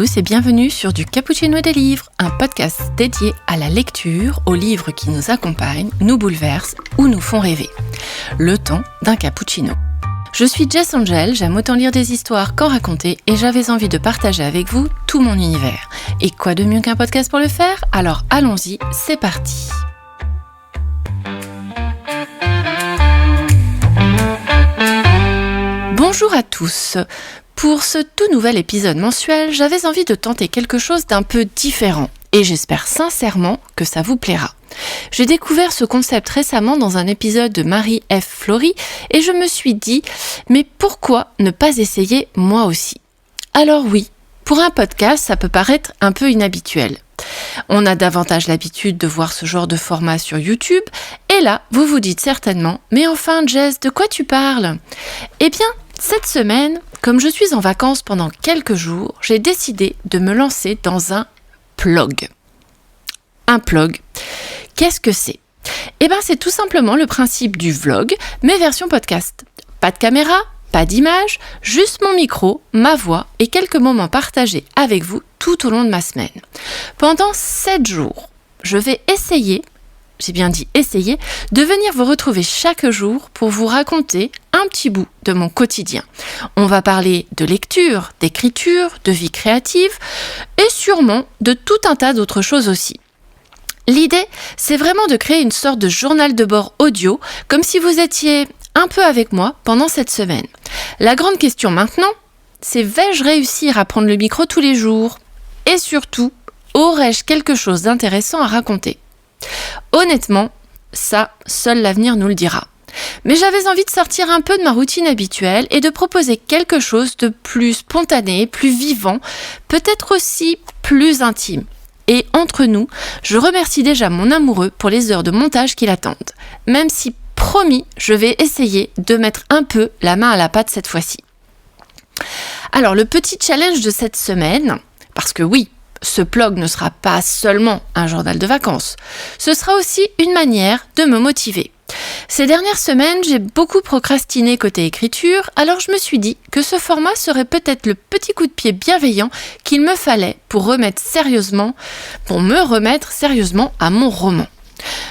tous et bienvenue sur Du Cappuccino des livres, un podcast dédié à la lecture, aux livres qui nous accompagnent, nous bouleversent ou nous font rêver. Le temps d'un cappuccino. Je suis Jess Angel, j'aime autant lire des histoires qu'en raconter et j'avais envie de partager avec vous tout mon univers. Et quoi de mieux qu'un podcast pour le faire ? Alors allons-y, c'est parti. Bonjour à tous. Pour ce tout nouvel épisode mensuel, j'avais envie de tenter quelque chose d'un peu différent et j'espère sincèrement que ça vous plaira. J'ai découvert ce concept récemment dans un épisode de Marie F. Fleury et je me suis dit, mais pourquoi ne pas essayer moi aussi ? Alors oui, pour un podcast, ça peut paraître un peu inhabituel. On a davantage l'habitude de voir ce genre de format sur YouTube et là, vous vous dites certainement, mais enfin Jess, de quoi tu parles ? Eh bien, cette semaine, comme je suis en vacances pendant quelques jours, j'ai décidé de me lancer dans un plog. Un plog, qu'est-ce que c'est ? Eh bien, c'est tout simplement le principe du vlog, mais version podcast. Pas de caméra, pas d'image, juste mon micro, ma voix et quelques moments partagés avec vous tout au long de ma semaine. Pendant 7 jours, je vais essayer, j'ai bien dit essayer, de venir vous retrouver chaque jour pour vous raconter un petit bout de mon quotidien. On va parler de lecture, d'écriture, de vie créative et sûrement de tout un tas d'autres choses aussi. L'idée, c'est vraiment de créer une sorte de journal de bord audio, comme si vous étiez un peu avec moi pendant cette semaine. La grande question maintenant, c'est vais-je réussir à prendre le micro tous les jours ? Et surtout, aurais-je quelque chose d'intéressant à raconter ? Honnêtement, ça, seul l'avenir nous le dira. Mais j'avais envie de sortir un peu de ma routine habituelle et de proposer quelque chose de plus spontané, plus vivant, peut-être aussi plus intime. Et entre nous, je remercie déjà mon amoureux pour les heures de montage qui l'attendent. Même si, promis, je vais essayer de mettre un peu la main à la pâte cette fois-ci. Alors, le petit challenge de cette semaine, parce que oui, ce plog ne sera pas seulement un journal de vacances, ce sera aussi une manière de me motiver. Ces dernières semaines, j'ai beaucoup procrastiné côté écriture, alors je me suis dit que ce format serait peut-être le petit coup de pied bienveillant qu'il me fallait pour me remettre sérieusement à mon roman.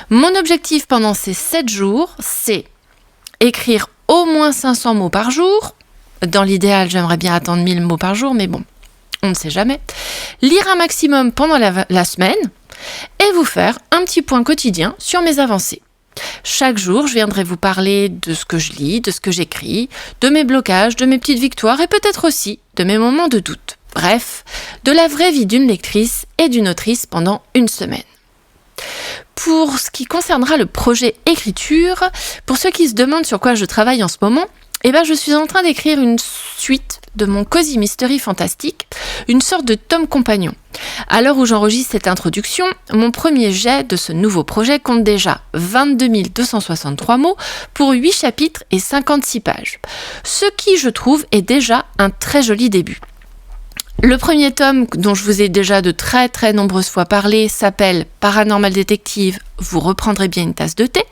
Mon objectif pendant ces 7 jours, c'est écrire au moins 500 mots par jour. Dans l'idéal, j'aimerais bien atteindre 1000 mots par jour, mais bon, on ne sait jamais. Lire un maximum pendant la semaine et vous faire un petit point quotidien sur mes avancées. Chaque jour, je viendrai vous parler de ce que je lis, de ce que j'écris, de mes blocages, de mes petites victoires et peut-être aussi de mes moments de doute. Bref, de la vraie vie d'une lectrice et d'une autrice pendant une semaine. Pour ce qui concernera le projet écriture, pour ceux qui se demandent sur quoi je travaille en ce moment, je suis en train d'écrire une suite de mon Cozy Mystery fantastique, une sorte de tome compagnon. À l'heure où j'enregistre cette introduction, mon premier jet de ce nouveau projet compte déjà 22 263 mots pour 8 chapitres et 56 pages. Ce qui, je trouve, est déjà un très joli début. Le premier tome, dont je vous ai déjà de très très nombreuses fois parlé, s'appelle Paranormal Détective, vous reprendrez bien une tasse de thé.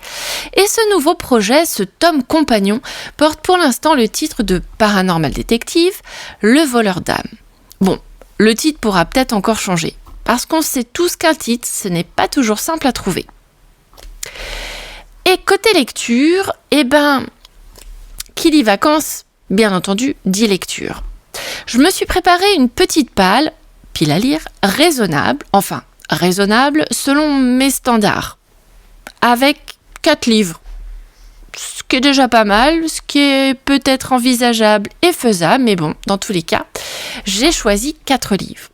Et ce nouveau projet, ce tome compagnon, porte pour l'instant le titre de Paranormal Détective, Le voleur d'âme. Bon, le titre pourra peut-être encore changer, parce qu'on sait tous qu'un titre, ce n'est pas toujours simple à trouver. Et côté lecture, qui dit vacances, bien entendu, dit lecture. Je me suis préparé une petite pile à lire, raisonnable selon mes standards, avec 4 livres, ce qui est déjà pas mal, ce qui est peut-être envisageable et faisable, mais bon, dans tous les cas, j'ai choisi 4 livres.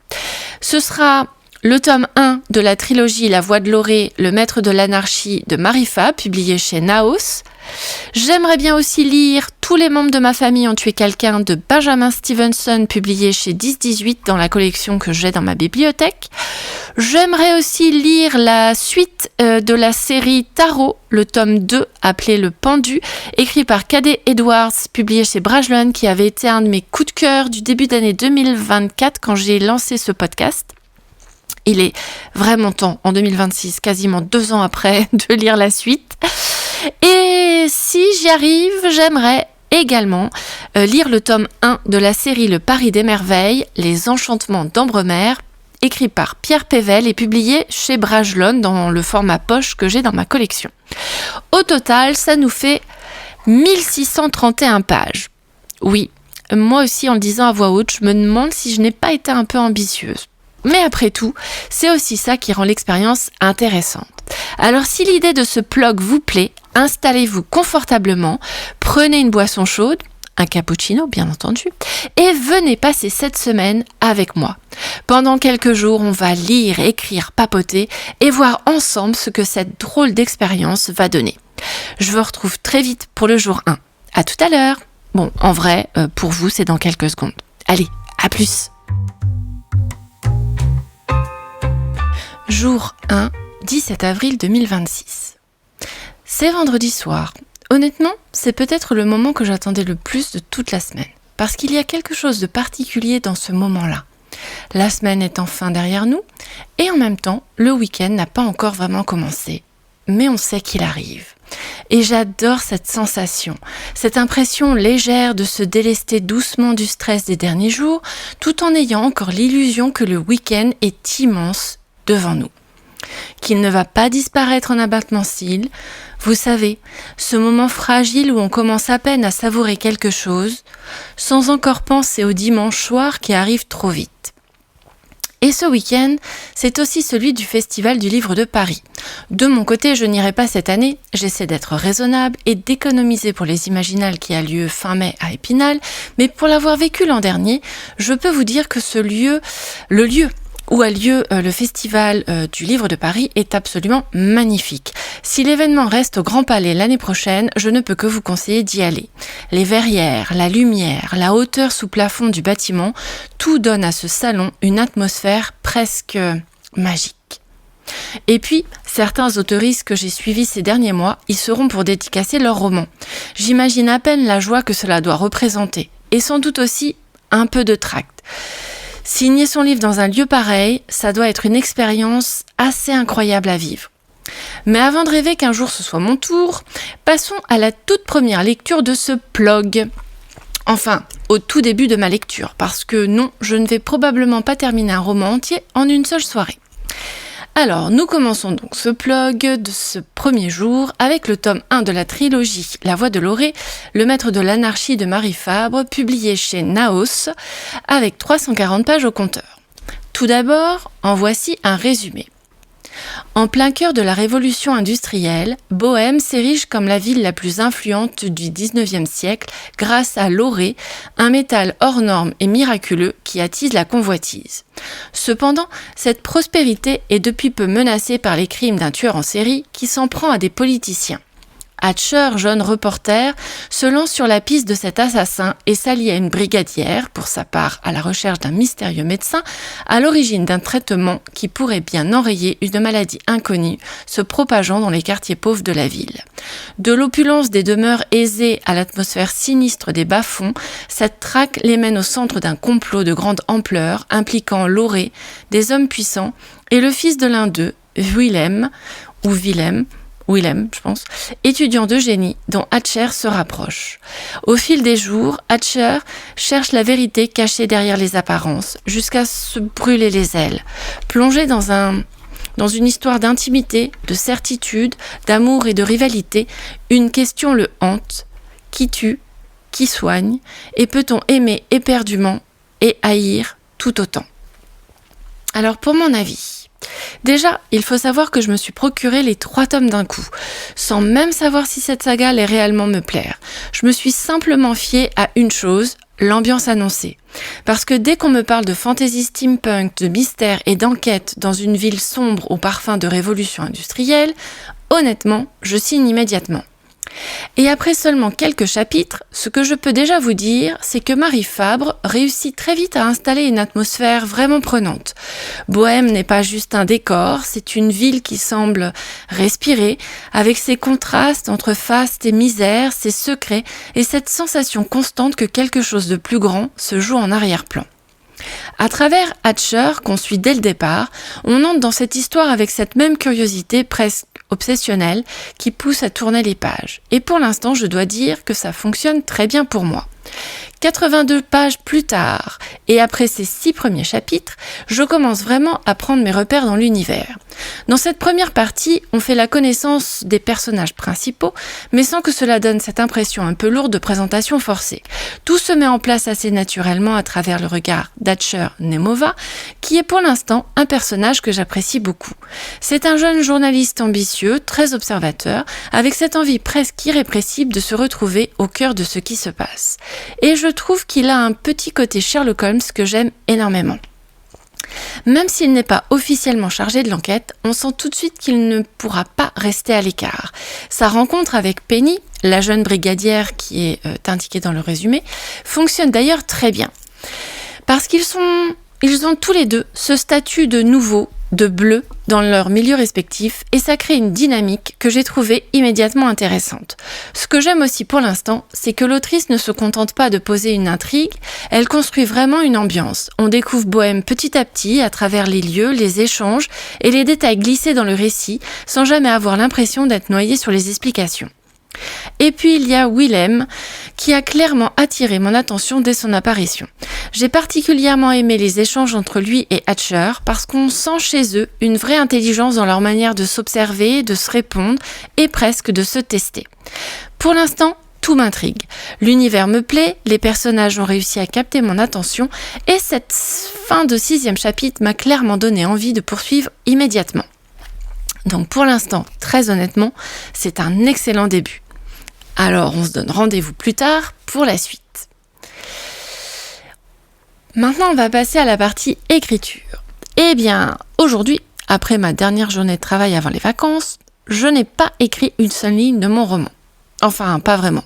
Ce sera le tome 1 de la trilogie La Voix de Lorée, le maître de l'anarchie de Marifa, publié chez Naos. J'aimerais bien aussi lire Tous les membres de ma famille ont tué quelqu'un de Benjamin Stevenson, publié chez 10-18 dans la collection que j'ai dans ma bibliothèque. J'aimerais aussi lire la suite de la série Tarot, le tome 2 appelé Le Pendu, écrit par Cadet Edwards, publié chez Brajlon, qui avait été un de mes coups de cœur du début d'année 2024 quand j'ai lancé ce podcast. Il est vraiment temps, en 2026, quasiment 2 ans après, de lire la suite. Et si j'y arrive, j'aimerais également lire le tome 1 de la série Le Paris des Merveilles, Les Enchantements d'Ambremer, écrit par Pierre Pével et publié chez Bragelonne dans le format poche que j'ai dans ma collection. Au total, ça nous fait 1631 pages. Oui, moi aussi en le disant à voix haute, je me demande si je n'ai pas été un peu ambitieuse. Mais après tout, c'est aussi ça qui rend l'expérience intéressante. Alors si l'idée de ce blog vous plaît, installez-vous confortablement, prenez une boisson chaude, un cappuccino bien entendu, et venez passer cette semaine avec moi. Pendant quelques jours, on va lire, écrire, papoter et voir ensemble ce que cette drôle d'expérience va donner. Je vous retrouve très vite pour le jour 1. À tout à l'heure. Bon, en vrai, pour vous, c'est dans quelques secondes. Allez, à plus. Jour 1, 17 avril 2026. C'est vendredi soir. Honnêtement, c'est peut-être le moment que j'attendais le plus de toute la semaine. Parce qu'il y a quelque chose de particulier dans ce moment-là. La semaine est enfin derrière nous, et en même temps, le week-end n'a pas encore vraiment commencé. Mais on sait qu'il arrive. Et j'adore cette sensation, cette impression légère de se délester doucement du stress des derniers jours, tout en ayant encore l'illusion que le week-end est immense devant nous. Qu'il ne va pas disparaître en abattement cils. Vous savez, ce moment fragile où on commence à peine à savourer quelque chose, sans encore penser au dimanche soir qui arrive trop vite. Et ce week-end, c'est aussi celui du Festival du Livre de Paris. De mon côté, je n'irai pas cette année, j'essaie d'être raisonnable et d'économiser pour les Imaginales qui a lieu fin mai à Épinal, mais pour l'avoir vécu l'an dernier, je peux vous dire que le lieu où a lieu le Festival du Livre de Paris est absolument magnifique. Si l'événement reste au Grand Palais l'année prochaine, je ne peux que vous conseiller d'y aller. Les verrières, la lumière, la hauteur sous plafond du bâtiment, tout donne à ce salon une atmosphère presque magique. Et puis, certains autoristes que j'ai suivis ces derniers mois y seront pour dédicacer leur roman. J'imagine à peine la joie que cela doit représenter, et sans doute aussi un peu de tract. Signer son livre dans un lieu pareil, ça doit être une expérience assez incroyable à vivre. Mais avant de rêver qu'un jour ce soit mon tour, passons à la toute première lecture de ce blog. Enfin, au tout début de ma lecture, parce que non, je ne vais probablement pas terminer un roman entier en une seule soirée. Alors, nous commençons donc ce blog de ce premier jour avec le tome 1 de la trilogie La Voix de Lorée, le maître de l'anarchie de Marie Fabre, publié chez Naos, avec 340 pages au compteur. Tout d'abord, en voici un résumé. En plein cœur de la révolution industrielle, Bohême s'érige comme la ville la plus influente du XIXe siècle grâce à l'oré, un métal hors norme et miraculeux qui attise la convoitise. Cependant, cette prospérité est depuis peu menacée par les crimes d'un tueur en série qui s'en prend à des politiciens. Hatcher, jeune reporter, se lance sur la piste de cet assassin et s'allie à une brigadière, pour sa part à la recherche d'un mystérieux médecin, à l'origine d'un traitement qui pourrait bien enrayer une maladie inconnue se propageant dans les quartiers pauvres de la ville. De l'opulence des demeures aisées à l'atmosphère sinistre des bas-fonds, cette traque les mène au centre d'un complot de grande ampleur impliquant Loré, des hommes puissants, et le fils de l'un d'eux, Willem, je pense, étudiant de génie dont Hatcher se rapproche. Au fil des jours, Hatcher cherche la vérité cachée derrière les apparences, jusqu'à se brûler les ailes. Plongé dans une histoire d'intimité, de certitude, d'amour et de rivalité, une question le hante. Qui tue? Qui soigne? Et peut-on aimer éperdument et haïr tout autant? Alors pour mon avis, déjà, il faut savoir que je me suis procuré les 3 tomes d'un coup, sans même savoir si cette saga allait réellement me plaire. Je me suis simplement fiée à une chose, l'ambiance annoncée. Parce que dès qu'on me parle de fantasy steampunk, de mystère et d'enquête dans une ville sombre au parfum de révolution industrielle, honnêtement, je signe immédiatement. Et après seulement quelques chapitres, ce que je peux déjà vous dire, c'est que Marie Fabre réussit très vite à installer une atmosphère vraiment prenante. Bohême n'est pas juste un décor, c'est une ville qui semble respirer, avec ses contrastes entre faste et misère, ses secrets et cette sensation constante que quelque chose de plus grand se joue en arrière-plan. À travers Hatcher, qu'on suit dès le départ, on entre dans cette histoire avec cette même curiosité presque obsessionnelle qui pousse à tourner les pages. Et pour l'instant, je dois dire que ça fonctionne très bien pour moi. 82 pages plus tard, et après ces 6 premiers chapitres, je commence vraiment à prendre mes repères dans l'univers. Dans cette première partie, on fait la connaissance des personnages principaux, mais sans que cela donne cette impression un peu lourde de présentation forcée. Tout se met en place assez naturellement à travers le regard d'Hatcher Nemova, qui est pour l'instant un personnage que j'apprécie beaucoup. C'est un jeune journaliste ambitieux, très observateur, avec cette envie presque irrépressible de se retrouver au cœur de ce qui se passe. Et je trouve qu'il a un petit côté Sherlock Holmes que j'aime énormément. Même s'il n'est pas officiellement chargé de l'enquête, on sent tout de suite qu'il ne pourra pas rester à l'écart. Sa rencontre avec Penny, la jeune brigadière qui est indiquée dans le résumé, fonctionne d'ailleurs très bien. Parce qu'ils ont tous les deux ce statut de nouveau, de bleu, dans leur milieu respectif, et ça crée une dynamique que j'ai trouvée immédiatement intéressante. Ce que j'aime aussi pour l'instant, c'est que l'autrice ne se contente pas de poser une intrigue, elle construit vraiment une ambiance. On découvre Bohème petit à petit à travers les lieux, les échanges et les détails glissés dans le récit, sans jamais avoir l'impression d'être noyé sur les explications. Et puis il y a Willem qui a clairement attiré mon attention dès son apparition. J'ai particulièrement aimé les échanges entre lui et Hatcher parce qu'on sent chez eux une vraie intelligence dans leur manière de s'observer, de se répondre et presque de se tester. Pour l'instant, tout m'intrigue. L'univers me plaît, les personnages ont réussi à capter mon attention et cette fin de 6e chapitre m'a clairement donné envie de poursuivre immédiatement. Donc pour l'instant, très honnêtement, c'est un excellent début. Alors, on se donne rendez-vous plus tard pour la suite. Maintenant, on va passer à la partie écriture. Eh bien, aujourd'hui, après ma dernière journée de travail avant les vacances, je n'ai pas écrit une seule ligne de mon roman. Enfin, pas vraiment.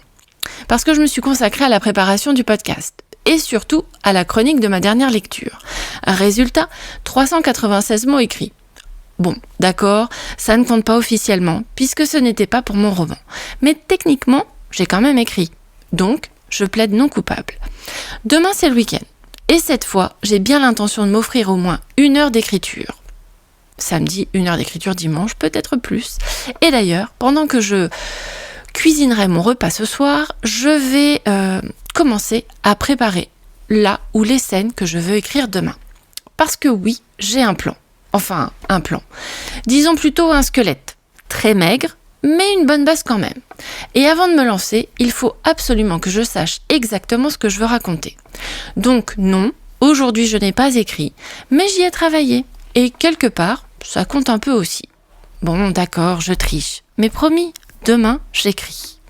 Parce que je me suis consacrée à la préparation du podcast. Et surtout, à la chronique de ma dernière lecture. Résultat, 396 mots écrits. Bon, d'accord, ça ne compte pas officiellement, puisque ce n'était pas pour mon roman. Mais techniquement, j'ai quand même écrit. Donc, je plaide non coupable. Demain, c'est le week-end. Et cette fois, j'ai bien l'intention de m'offrir au moins 1 heure d'écriture. Samedi, 1 heure d'écriture, dimanche, peut-être plus. Et d'ailleurs, pendant que je cuisinerai mon repas ce soir, je vais commencer à préparer là ou les scènes que je veux écrire demain. Parce que oui, j'ai un plan. Enfin, un plan. Disons plutôt un squelette. Très maigre, mais une bonne base quand même. Et avant de me lancer, il faut absolument que je sache exactement ce que je veux raconter. Donc non, aujourd'hui je n'ai pas écrit, mais j'y ai travaillé. Et quelque part, ça compte un peu aussi. Bon, d'accord, je triche. Mais promis, demain, j'écris.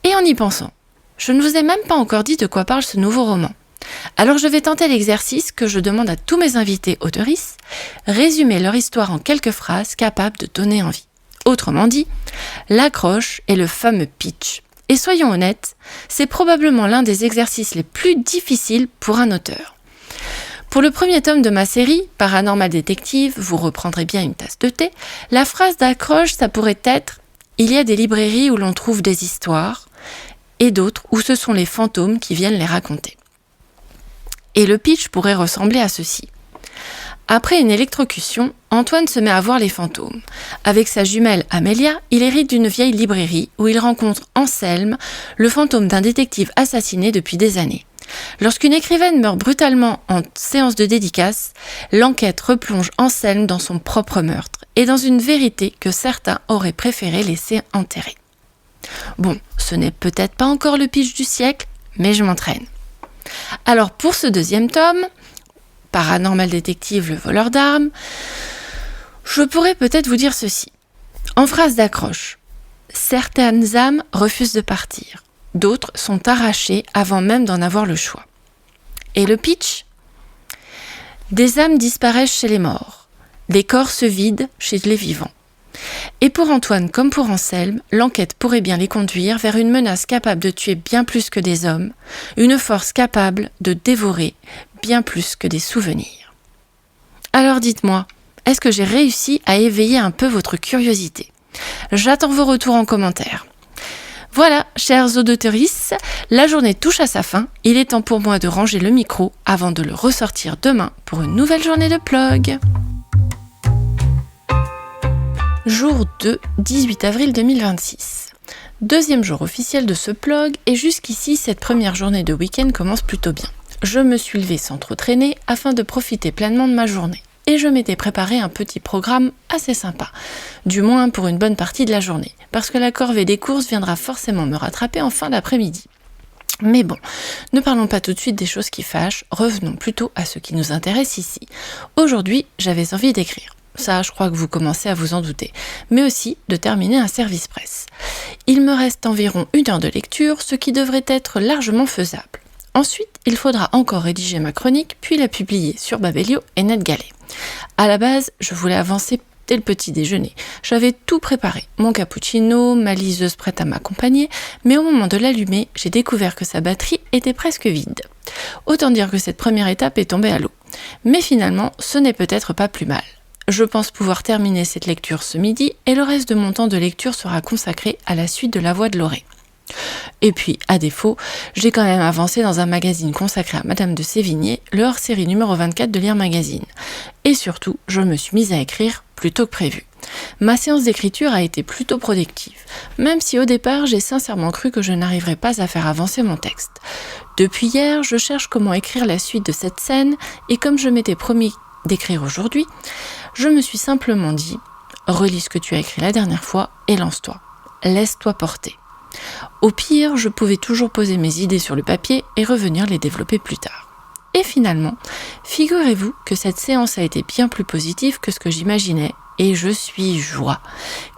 Et en y pensant, je ne vous ai même pas encore dit de quoi parle ce nouveau roman. Alors je vais tenter l'exercice que je demande à tous mes invités auteurices, résumer leur histoire en quelques phrases capables de donner envie. Autrement dit, l'accroche est le fameux pitch. Et soyons honnêtes, c'est probablement l'un des exercices les plus difficiles pour un auteur. Pour le premier tome de ma série, Paranormal Détective, vous reprendrez bien une tasse de thé, la phrase d'accroche, ça pourrait être « Il y a des librairies où l'on trouve des histoires » et d'autres où ce sont les fantômes qui viennent les raconter. Et le pitch pourrait ressembler à ceci. Après une électrocution, Antoine se met à voir les fantômes. Avec sa jumelle Amélia, il hérite d'une vieille librairie où il rencontre Anselme, le fantôme d'un détective assassiné depuis des années. Lorsqu'une écrivaine meurt brutalement en séance de dédicace, l'enquête replonge Anselme dans son propre meurtre et dans une vérité que certains auraient préféré laisser enterrer. Bon, ce n'est peut-être pas encore le pitch du siècle, mais je m'entraîne. Alors pour ce 2e tome, Paranormal Détective, le voleur d'armes, je pourrais peut-être vous dire ceci. En phrase d'accroche, certaines âmes refusent de partir, d'autres sont arrachées avant même d'en avoir le choix. Et le pitch ? Des âmes disparaissent chez les morts, les corps se vident chez les vivants. Et pour Antoine comme pour Anselme, l'enquête pourrait bien les conduire vers une menace capable de tuer bien plus que des hommes, une force capable de dévorer bien plus que des souvenirs. Alors dites-moi, est-ce que j'ai réussi à éveiller un peu votre curiosité ? J'attends vos retours en commentaire. Voilà, chers auditrices, la journée touche à sa fin. Il est temps pour moi de ranger le micro avant de le ressortir demain pour une nouvelle journée de plog. Jour 2, 18 avril 2026. Deuxième jour officiel de ce plog et jusqu'ici, cette première journée de week-end commence plutôt bien. Je me suis levée sans trop traîner afin de profiter pleinement de ma journée. Et je m'étais préparé un petit programme assez sympa, du moins pour une bonne partie de la journée, parce que la corvée des courses viendra forcément me rattraper en fin d'après-midi. Mais bon, ne parlons pas tout de suite des choses qui fâchent, revenons plutôt à ce qui nous intéresse ici. Aujourd'hui, j'avais envie d'écrire. Ça, je crois que vous commencez à vous en douter, mais aussi de terminer un service presse. Il me reste environ 1 heure de lecture, ce qui devrait être largement faisable. Ensuite, il faudra encore rédiger ma chronique, puis la publier sur Babelio et NetGalley. À la base, je voulais avancer dès le petit déjeuner. J'avais tout préparé, mon cappuccino, ma liseuse prête à m'accompagner, mais au moment de l'allumer, j'ai découvert que sa batterie était presque vide. Autant dire que cette première étape est tombée à l'eau. Mais finalement, ce n'est peut-être pas plus mal. Je pense pouvoir terminer cette lecture ce midi et le reste de mon temps de lecture sera consacré à la suite de La Voix de Lorée. Et puis, à défaut, j'ai quand même avancé dans un magazine consacré à Madame de Sévigné, le hors-série numéro 24 de Lire Magazine. Et surtout, je me suis mise à écrire plus tôt que prévu. Ma séance d'écriture a été plutôt productive, même si au départ, j'ai sincèrement cru que je n'arriverais pas à faire avancer mon texte. Depuis hier, je cherche comment écrire la suite de cette scène, et comme je m'étais promis d'écrire aujourd'hui, je me suis simplement dit « Relis ce que tu as écrit la dernière fois et lance-toi. Laisse-toi porter. » Au pire, je pouvais toujours poser mes idées sur le papier et revenir les développer plus tard. Et finalement, figurez-vous que cette séance a été bien plus positive que ce que j'imaginais et je suis joie.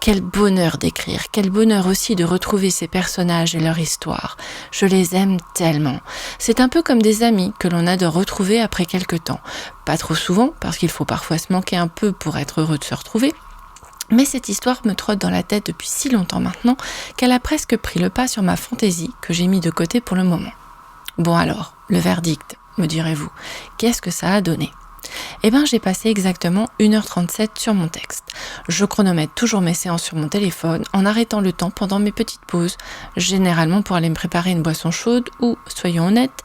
Quel bonheur d'écrire, quel bonheur aussi de retrouver ces personnages et leur histoire. Je les aime tellement. C'est un peu comme des amis que l'on a de retrouver après quelque temps. Pas trop souvent, parce qu'il faut parfois se manquer un peu pour être heureux de se retrouver. Mais cette histoire me trotte dans la tête depuis si longtemps maintenant qu'elle a presque pris le pas sur ma fantaisie que j'ai mis de côté pour le moment. Bon alors, le verdict, me direz-vous, qu'est-ce que ça a donné ? Eh bien, j'ai passé exactement 1h37 sur mon texte. Je chronomètre toujours mes séances sur mon téléphone en arrêtant le temps pendant mes petites pauses, généralement pour aller me préparer une boisson chaude ou, soyons honnêtes,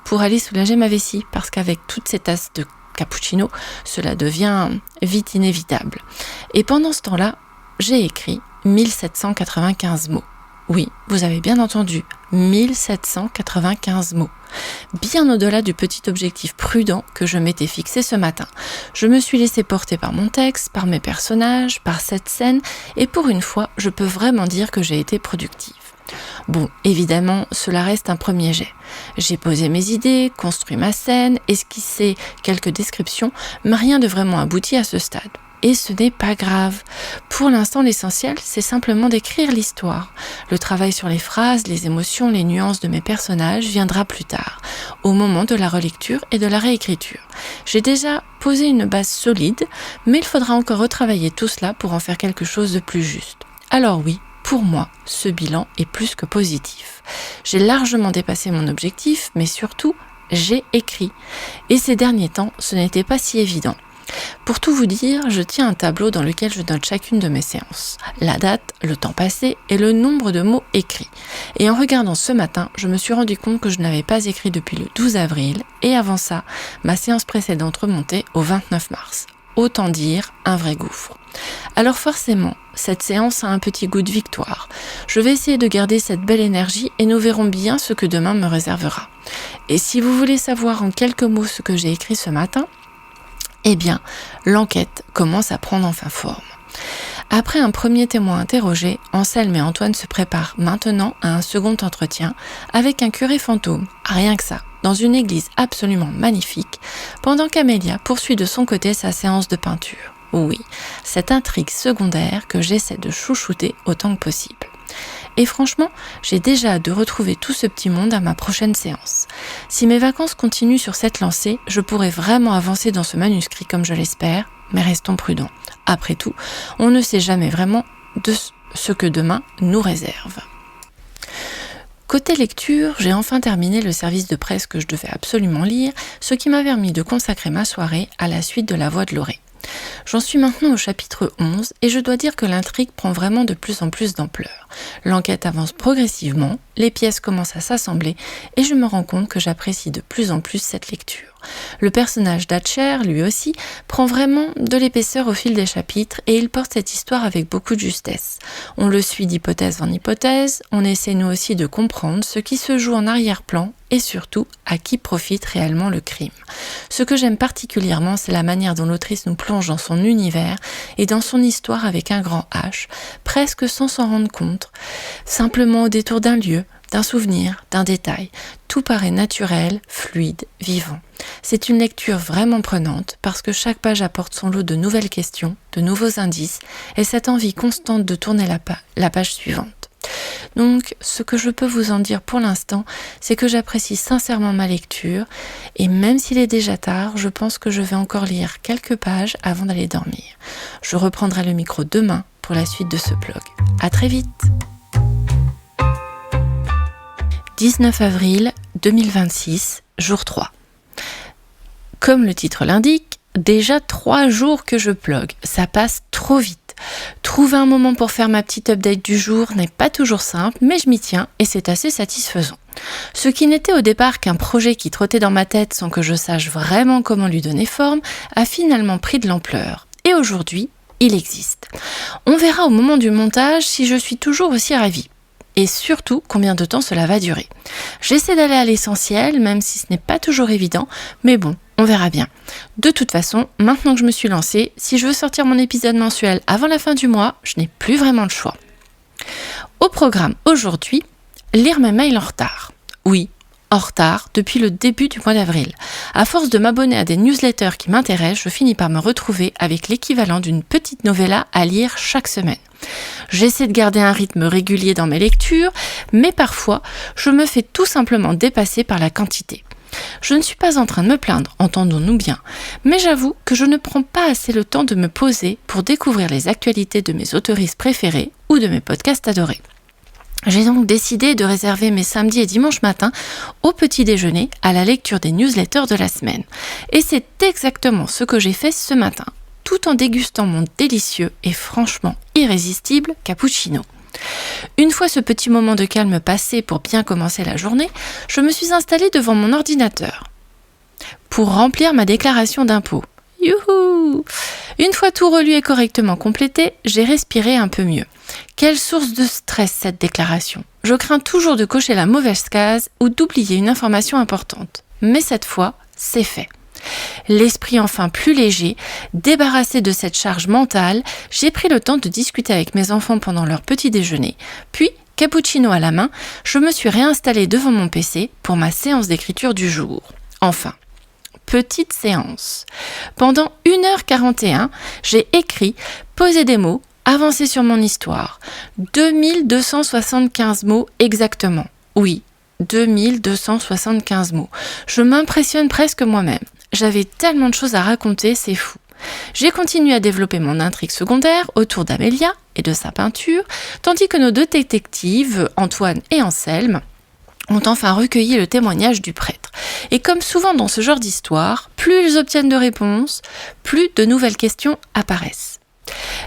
pour aller soulager ma vessie parce qu'avec toutes ces tasses de cappuccino, cela devient vite inévitable. Et pendant ce temps-là, j'ai écrit 1795 mots. Oui, vous avez bien entendu, 1795 mots. Bien au-delà du petit objectif prudent que je m'étais fixé ce matin. Je me suis laissé porter par mon texte, par mes personnages, par cette scène, et pour une fois, je peux vraiment dire que j'ai été productive. Bon, évidemment, cela reste un premier jet. J'ai posé mes idées, construit ma scène, esquissé quelques descriptions, mais rien de vraiment abouti à ce stade. Et ce n'est pas grave. Pour l'instant, l'essentiel, c'est simplement d'écrire l'histoire. Le travail sur les phrases, les émotions, les nuances de mes personnages viendra plus tard, au moment de la relecture et de la réécriture. J'ai déjà posé une base solide, mais il faudra encore retravailler tout cela pour en faire quelque chose de plus juste. Alors oui, pour moi, ce bilan est plus que positif. J'ai largement dépassé mon objectif, mais surtout, j'ai écrit. Et ces derniers temps, ce n'était pas si évident. Pour tout vous dire, je tiens un tableau dans lequel je note chacune de mes séances. La date, le temps passé et le nombre de mots écrits. Et en regardant ce matin, je me suis rendu compte que je n'avais pas écrit depuis le 12 avril et avant ça, ma séance précédente remontait au 29 mars. Autant dire un vrai gouffre. Alors forcément, cette séance a un petit goût de victoire. Je vais essayer de garder cette belle énergie et nous verrons bien ce que demain me réservera. Et si vous voulez savoir en quelques mots ce que j'ai écrit ce matin, eh bien, l'enquête commence à prendre enfin forme. Après un premier témoin interrogé, Anselme et Antoine se préparent maintenant à un second entretien avec un curé fantôme, rien que ça, dans une église absolument magnifique, pendant qu'Amélia poursuit de son côté sa séance de peinture. Oui, cette intrigue secondaire que j'essaie de chouchouter autant que possible. Et franchement, j'ai déjà hâte de retrouver tout ce petit monde à ma prochaine séance. Si mes vacances continuent sur cette lancée, je pourrai vraiment avancer dans ce manuscrit comme je l'espère, mais restons prudents. Après tout, on ne sait jamais vraiment de ce que demain nous réserve. Côté lecture, j'ai enfin terminé le service de presse que je devais absolument lire, ce qui m'a permis de consacrer ma soirée à la suite de La Voix de Lorée. J'en suis maintenant au chapitre 11 et je dois dire que l'intrigue prend vraiment de plus en plus d'ampleur. L'enquête avance progressivement, les pièces commencent à s'assembler et je me rends compte que j'apprécie de plus en plus cette lecture. Le personnage d'Hatcher, lui aussi, prend vraiment de l'épaisseur au fil des chapitres et il porte cette histoire avec beaucoup de justesse. On le suit d'hypothèse en hypothèse, on essaie nous aussi de comprendre ce qui se joue en arrière-plan et surtout à qui profite réellement le crime. Ce que j'aime particulièrement, c'est la manière dont l'autrice nous plonge dans son univers et dans son histoire avec un grand H, presque sans s'en rendre compte, simplement au détour d'un lieu, d'un souvenir, d'un détail. Tout paraît naturel, fluide, vivant. C'est une lecture vraiment prenante parce que chaque page apporte son lot de nouvelles questions, de nouveaux indices et cette envie constante de tourner la page suivante. Donc, ce que je peux vous en dire pour l'instant, c'est que j'apprécie sincèrement ma lecture et même s'il est déjà tard, je pense que je vais encore lire quelques pages avant d'aller dormir. Je reprendrai le micro demain pour la suite de ce blog. À très vite! 19 avril 2026, jour 3. Comme le titre l'indique, déjà 3 jours que je blogue, ça passe trop vite. Trouver un moment pour faire ma petite update du jour n'est pas toujours simple, mais je m'y tiens et c'est assez satisfaisant. Ce qui n'était au départ qu'un projet qui trottait dans ma tête sans que je sache vraiment comment lui donner forme, a finalement pris de l'ampleur. Et aujourd'hui, il existe. On verra au moment du montage si je suis toujours aussi ravie. Et surtout, combien de temps cela va durer. J'essaie d'aller à l'essentiel, même si ce n'est pas toujours évident, mais bon, on verra bien. De toute façon, maintenant que je me suis lancée, si je veux sortir mon épisode mensuel avant la fin du mois, je n'ai plus vraiment le choix. Au programme aujourd'hui, lire mes mails en retard. Oui, en retard depuis le début du mois d'avril. À force de m'abonner à des newsletters qui m'intéressent, je finis par me retrouver avec l'équivalent d'une petite novella à lire chaque semaine. J'essaie de garder un rythme régulier dans mes lectures, mais parfois, je me fais tout simplement dépasser par la quantité. Je ne suis pas en train de me plaindre, entendons-nous bien, mais j'avoue que je ne prends pas assez le temps de me poser pour découvrir les actualités de mes autoristes préférés ou de mes podcasts adorés. J'ai donc décidé de réserver mes samedis et dimanches matins au petit déjeuner à la lecture des newsletters de la semaine. Et c'est exactement ce que j'ai fait ce matin, tout en dégustant mon délicieux et franchement irrésistible cappuccino. Une fois ce petit moment de calme passé pour bien commencer la journée, je me suis installée devant mon ordinateur pour remplir ma déclaration d'impôt. Youhou! Une fois tout relu et correctement complété, j'ai respiré un peu mieux. Quelle source de stress cette déclaration! Je crains toujours de cocher la mauvaise case ou d'oublier une information importante. Mais cette fois, c'est fait. L'esprit enfin plus léger, débarrassé de cette charge mentale, j'ai pris le temps de discuter avec mes enfants pendant leur petit déjeuner. Puis, cappuccino à la main, je me suis réinstallée devant mon PC pour ma séance d'écriture du jour. Enfin, petite séance. Pendant 1h41, j'ai écrit, posé des mots, avancé sur mon histoire. 2275 mots exactement. Oui, 2275 mots. Je m'impressionne presque moi-même. J'avais tellement de choses à raconter, c'est fou. J'ai continué à développer mon intrigue secondaire autour d'Amélia et de sa peinture, tandis que nos 2 détectives, Antoine et Anselme, ont enfin recueilli le témoignage du prêtre. Et comme souvent dans ce genre d'histoire, plus ils obtiennent de réponses, plus de nouvelles questions apparaissent.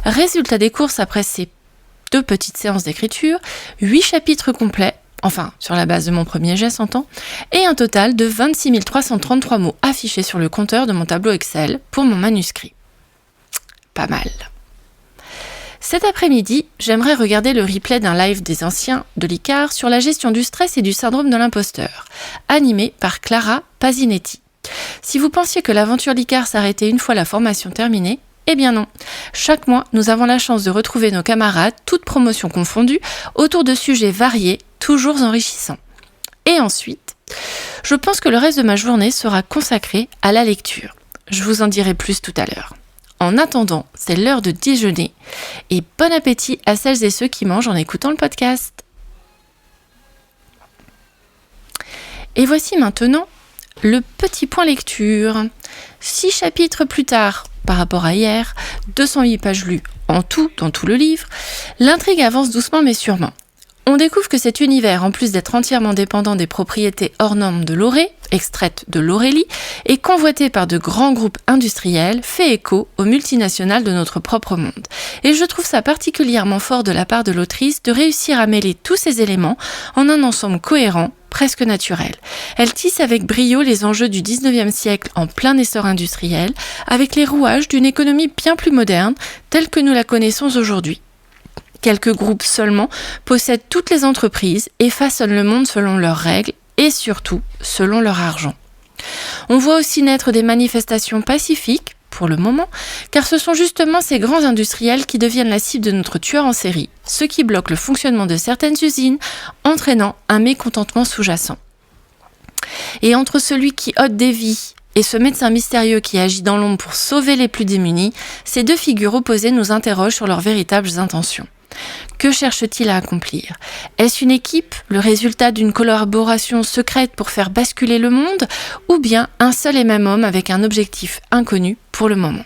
Résultat des courses après ces 2 petites séances d'écriture, 8 chapitres complets, enfin sur la base de mon premier jet s'entend, et un total de 26 333 mots affichés sur le compteur de mon tableau Excel pour mon manuscrit. Pas mal. Cet après-midi, j'aimerais regarder le replay d'un live des anciens de l'ICAR sur la gestion du stress et du syndrome de l'imposteur, animé par Clara Pasinetti. Si vous pensiez que l'aventure l'ICAR s'arrêtait une fois la formation terminée, eh bien non. Chaque mois, nous avons la chance de retrouver nos camarades, toutes promotions confondues, autour de sujets variés, toujours enrichissants. Et ensuite, je pense que le reste de ma journée sera consacré à la lecture. Je vous en dirai plus tout à l'heure. En attendant, c'est l'heure de déjeuner et bon appétit à celles et ceux qui mangent en écoutant le podcast. Et voici maintenant le petit point lecture. 6 chapitres plus tard, par rapport à hier, 208 pages lues en tout dans tout le livre, l'intrigue avance doucement mais sûrement. On découvre que cet univers, en plus d'être entièrement dépendant des propriétés hors normes de l'Auré, extraites de l'Aurélie, et convoité par de grands groupes industriels, fait écho aux multinationales de notre propre monde. Et je trouve ça particulièrement fort de la part de l'autrice de réussir à mêler tous ces éléments en un ensemble cohérent, presque naturel. Elle tisse avec brio les enjeux du 19e siècle en plein essor industriel, avec les rouages d'une économie bien plus moderne, telle que nous la connaissons aujourd'hui. Quelques groupes seulement possèdent toutes les entreprises et façonnent le monde selon leurs règles et surtout selon leur argent. On voit aussi naître des manifestations pacifiques, pour le moment, car ce sont justement ces grands industriels qui deviennent la cible de notre tueur en série, ce qui bloque le fonctionnement de certaines usines, entraînant un mécontentement sous-jacent. Et entre celui qui ôte des vies et ce médecin mystérieux qui agit dans l'ombre pour sauver les plus démunis, ces deux figures opposées nous interrogent sur leurs véritables intentions. Que cherche-t-il à accomplir ? Est-ce une équipe, le résultat d'une collaboration secrète pour faire basculer le monde, ou bien un seul et même homme avec un objectif inconnu pour le moment ?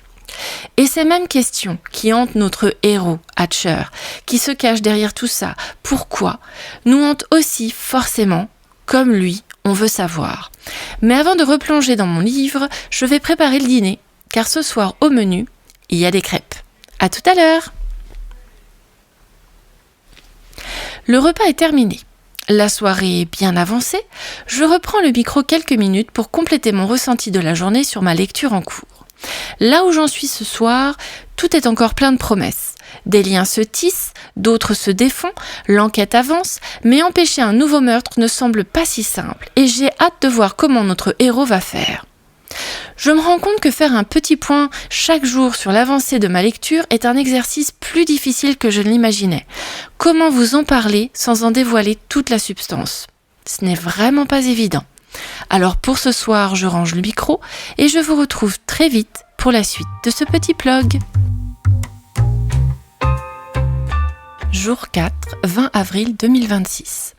Et ces mêmes questions qui hantent notre héros, Hatcher, qui se cache derrière tout ça, pourquoi, nous hantent aussi forcément, comme lui, on veut savoir. Mais avant de replonger dans mon livre, je vais préparer le dîner, car ce soir au menu, il y a des crêpes. À tout à l'heure! Le repas est terminé. La soirée est bien avancée. Je reprends le micro quelques minutes pour compléter mon ressenti de la journée sur ma lecture en cours. Là où j'en suis ce soir, tout est encore plein de promesses. Des liens se tissent, d'autres se défont, l'enquête avance, mais empêcher un nouveau meurtre ne semble pas si simple et j'ai hâte de voir comment notre héros va faire. Je me rends compte que faire un petit point chaque jour sur l'avancée de ma lecture est un exercice plus difficile que je ne l'imaginais. Comment vous en parler sans en dévoiler toute la substance ? Ce n'est vraiment pas évident. Alors pour ce soir, je range le micro et je vous retrouve très vite pour la suite de ce petit blog. Jour 4, 20 avril 2026.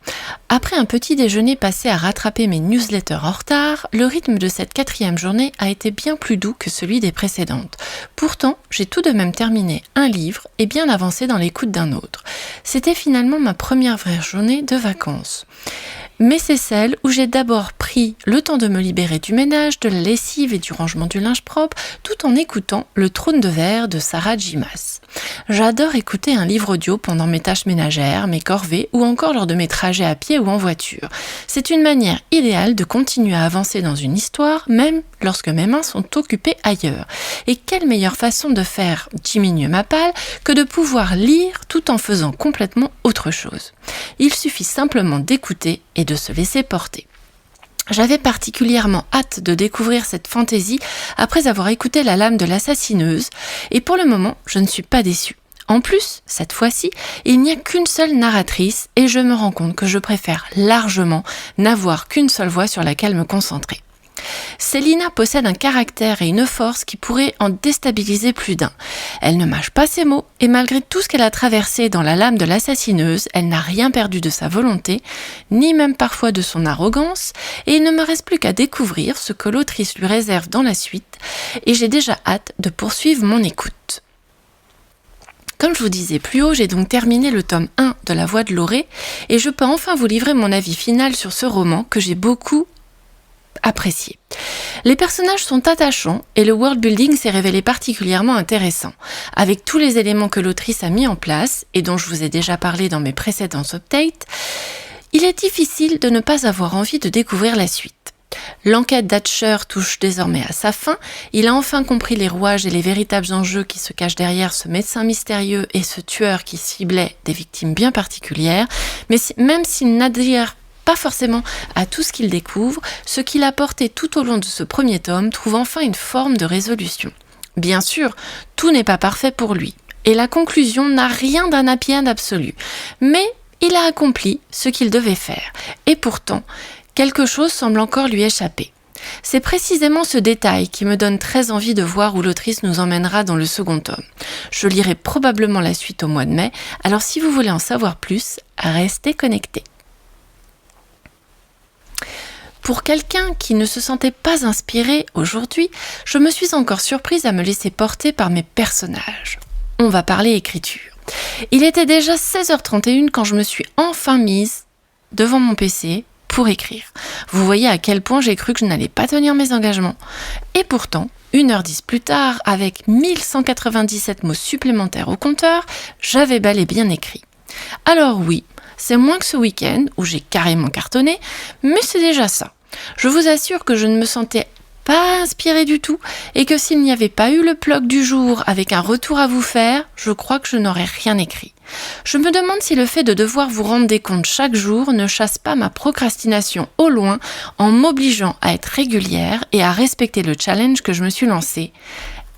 Après un petit déjeuner passé à rattraper mes newsletters en retard, le rythme de cette 4e journée a été bien plus doux que celui des précédentes. Pourtant, j'ai tout de même terminé un livre et bien avancé dans l'écoute d'un autre. C'était finalement ma première vraie journée de vacances. Mais c'est celle où j'ai d'abord pris le temps de me libérer du ménage, de la lessive et du rangement du linge propre, tout en écoutant Le Trône de verre de Sarah J. Maas. J'adore écouter un livre audio pendant mes tâches ménagères, mes corvées ou encore lors de mes trajets à pied ou en voiture. C'est une manière idéale de continuer à avancer dans une histoire, même lorsque mes mains sont occupées ailleurs. Et quelle meilleure façon de faire diminuer ma palle que de pouvoir lire tout en faisant complètement autre chose. Il suffit simplement d'écouter et de se laisser porter. J'avais particulièrement hâte de découvrir cette fantaisie après avoir écouté La Lame de l'assassineuse et pour le moment, je ne suis pas déçue. En plus, cette fois-ci, il n'y a qu'une seule narratrice et je me rends compte que je préfère largement n'avoir qu'une seule voix sur laquelle me concentrer. Célina possède un caractère et une force qui pourraient en déstabiliser plus d'un. Elle ne mâche pas ses mots et malgré tout ce qu'elle a traversé dans La Lame de l'assassineuse, elle n'a rien perdu de sa volonté, ni même parfois de son arrogance, et il ne me reste plus qu'à découvrir ce que l'autrice lui réserve dans la suite, et j'ai déjà hâte de poursuivre mon écoute. Comme je vous disais plus haut, j'ai donc terminé le tome 1 de La Voix de l'Auré, et je peux enfin vous livrer mon avis final sur ce roman que j'ai beaucoup apprécié. Les personnages sont attachants et le world building s'est révélé particulièrement intéressant. Avec tous les éléments que l'autrice a mis en place et dont je vous ai déjà parlé dans mes précédents updates, il est difficile de ne pas avoir envie de découvrir la suite. L'enquête d'Hatcher touche désormais à sa fin, il a enfin compris les rouages et les véritables enjeux qui se cachent derrière ce médecin mystérieux et ce tueur qui ciblait des victimes bien particulières, mais même s'il n'adhère pas forcément à tout ce qu'il découvre, ce qu'il a porté tout au long de ce premier tome trouve enfin une forme de résolution. Bien sûr, tout n'est pas parfait pour lui, et la conclusion n'a rien d'un happy end absolu, mais il a accompli ce qu'il devait faire, et pourtant, quelque chose semble encore lui échapper. C'est précisément ce détail qui me donne très envie de voir où l'autrice nous emmènera dans le second tome. Je lirai probablement la suite au mois de mai, alors si vous voulez en savoir plus, restez connectés. Pour quelqu'un qui ne se sentait pas inspiré aujourd'hui, je me suis encore surprise à me laisser porter par mes personnages. On va parler écriture. Il était déjà 16h31 quand je me suis enfin mise devant mon PC pour écrire. Vous voyez à quel point j'ai cru que je n'allais pas tenir mes engagements. Et pourtant, 1h10 plus tard, avec 1197 mots supplémentaires au compteur, j'avais bel et bien écrit. Alors oui, c'est moins que ce week-end où j'ai carrément cartonné, mais c'est déjà ça. Je vous assure que je ne me sentais pas inspirée du tout et que s'il n'y avait pas eu le blog du jour avec un retour à vous faire, je crois que je n'aurais rien écrit. Je me demande si le fait de devoir vous rendre des comptes chaque jour ne chasse pas ma procrastination au loin en m'obligeant à être régulière et à respecter le challenge que je me suis lancé,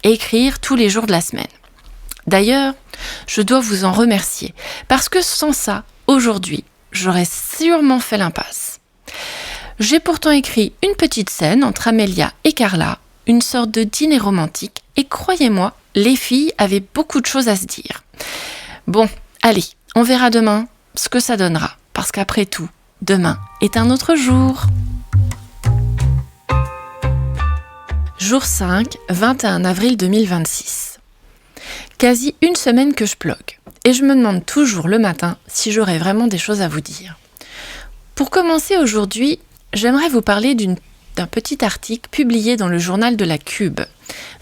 écrire tous les jours de la semaine. D'ailleurs, je dois vous en remercier parce que sans ça, aujourd'hui, j'aurais sûrement fait l'impasse. J'ai pourtant écrit une petite scène entre Amélia et Carla, une sorte de dîner romantique, et croyez-moi, les filles avaient beaucoup de choses à se dire. Bon, allez, on verra demain ce que ça donnera, parce qu'après tout, demain est un autre jour. Jour 5, 21 avril 2026. Quasi une semaine que je blogue, et je me demande toujours le matin si j'aurais vraiment des choses à vous dire. Pour commencer aujourd'hui, j'aimerais vous parler d'un petit article publié dans le journal de la Cube.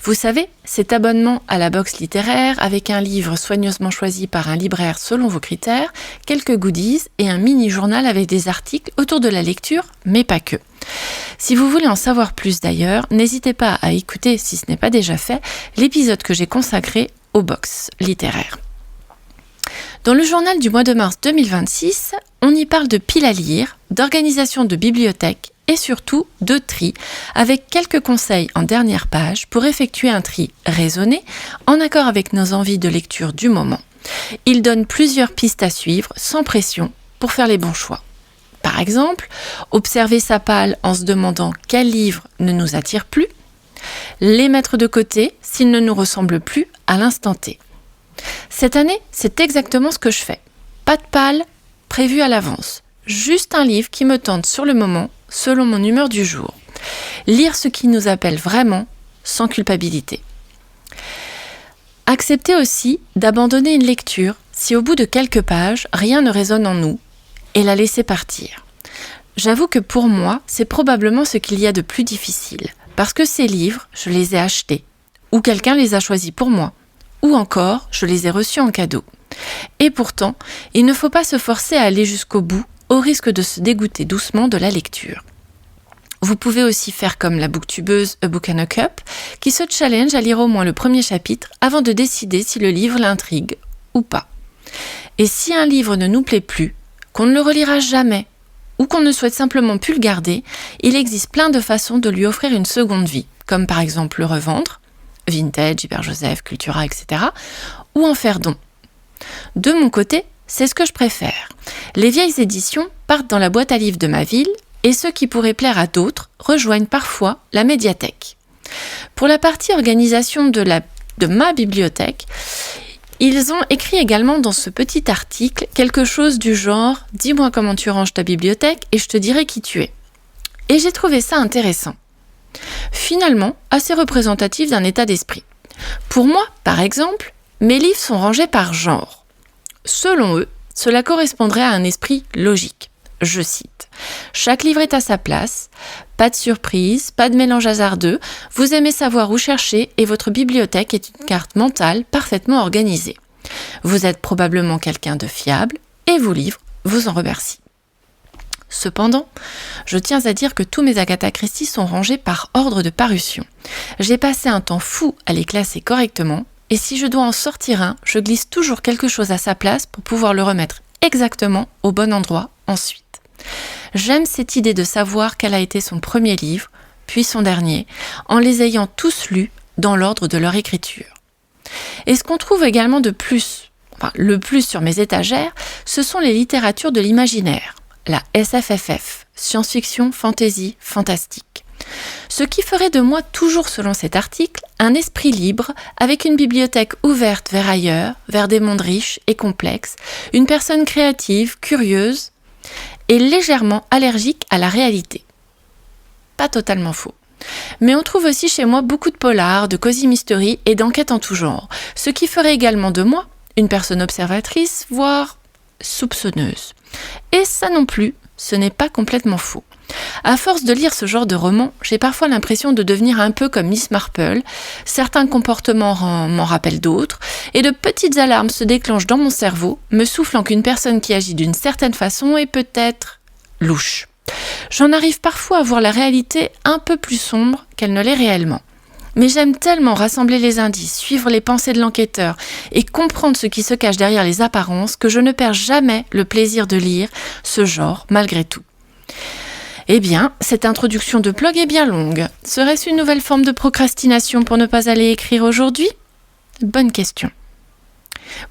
Vous savez, cet abonnement à la box littéraire avec un livre soigneusement choisi par un libraire selon vos critères, quelques goodies et un mini-journal avec des articles autour de la lecture, mais pas que. Si vous voulez en savoir plus d'ailleurs, n'hésitez pas à écouter, si ce n'est pas déjà fait, l'épisode que j'ai consacré aux box littéraires. Dans le journal du mois de mars 2026, on y parle de piles à lire, d'organisation de bibliothèques et surtout de tri, avec quelques conseils en dernière page pour effectuer un tri raisonné, en accord avec nos envies de lecture du moment. Il donne plusieurs pistes à suivre, sans pression, pour faire les bons choix. Par exemple, observer sa palle en se demandant quel livre ne nous attire plus, les mettre de côté s'ils ne nous ressemblent plus à l'instant T. Cette année, c'est exactement ce que je fais. Pas de palle prévue à l'avance. Juste un livre qui me tente sur le moment, selon mon humeur du jour. Lire ce qui nous appelle vraiment, sans culpabilité. Accepter aussi d'abandonner une lecture si au bout de quelques pages, rien ne résonne en nous, et la laisser partir. J'avoue que pour moi, c'est probablement ce qu'il y a de plus difficile, parce que ces livres, je les ai achetés, ou quelqu'un les a choisis pour moi, ou encore, je les ai reçus en cadeau. Et pourtant, il ne faut pas se forcer à aller jusqu'au bout, au risque de se dégoûter doucement de la lecture. Vous pouvez aussi faire comme la booktubeuse A Book and a Cup, qui se challenge à lire au moins le premier chapitre avant de décider si le livre l'intrigue ou pas. Et si un livre ne nous plaît plus, qu'on ne le relira jamais, ou qu'on ne souhaite simplement plus le garder, il existe plein de façons de lui offrir une seconde vie, comme par exemple le revendre, Vintage, Hyper Joseph, Cultura, etc., ou en faire don. De mon côté, c'est ce que je préfère. Les vieilles éditions partent dans la boîte à livres de ma ville et ceux qui pourraient plaire à d'autres rejoignent parfois la médiathèque. Pour la partie organisation de ma bibliothèque, ils ont écrit également dans ce petit article quelque chose du genre « Dis-moi comment tu ranges ta bibliothèque et je te dirai qui tu es ». Et j'ai trouvé ça intéressant. Finalement, assez représentatif d'un état d'esprit. Pour moi, par exemple, mes livres sont rangés par genre. Selon eux, cela correspondrait à un esprit logique. Je cite : « Chaque livre est à sa place, pas de surprise, pas de mélange hasardeux, vous aimez savoir où chercher et votre bibliothèque est une carte mentale parfaitement organisée. Vous êtes probablement quelqu'un de fiable et vos livres vous en remercient. » Cependant, je tiens à dire que tous mes Agatha Christie sont rangés par ordre de parution. J'ai passé un temps fou à les classer correctement, et si je dois en sortir un, je glisse toujours quelque chose à sa place pour pouvoir le remettre exactement au bon endroit ensuite. J'aime cette idée de savoir quel a été son premier livre, puis son dernier, en les ayant tous lus dans l'ordre de leur écriture. Et ce qu'on trouve également le plus sur mes étagères, ce sont les littératures de l'imaginaire. La SFFF, science-fiction, fantasy, fantastique. Ce qui ferait de moi, toujours selon cet article, un esprit libre, avec une bibliothèque ouverte vers ailleurs, vers des mondes riches et complexes, une personne créative, curieuse et légèrement allergique à la réalité. Pas totalement faux. Mais on trouve aussi chez moi beaucoup de polars, de cosy mystery et d'enquêtes en tout genre, ce qui ferait également de moi une personne observatrice, voire soupçonneuse. Et ça non plus, ce n'est pas complètement faux. À force de lire ce genre de roman, j'ai parfois l'impression de devenir un peu comme Miss Marple. Certains comportements m'en rappellent d'autres, et de petites alarmes se déclenchent dans mon cerveau, me soufflant qu'une personne qui agit d'une certaine façon est peut-être louche. J'en arrive parfois à voir la réalité un peu plus sombre qu'elle ne l'est réellement. Mais j'aime tellement rassembler les indices, suivre les pensées de l'enquêteur et comprendre ce qui se cache derrière les apparences que je ne perds jamais le plaisir de lire ce genre malgré tout. Eh bien, cette introduction de blog est bien longue. Serait-ce une nouvelle forme de procrastination pour ne pas aller écrire aujourd'hui ? Bonne question.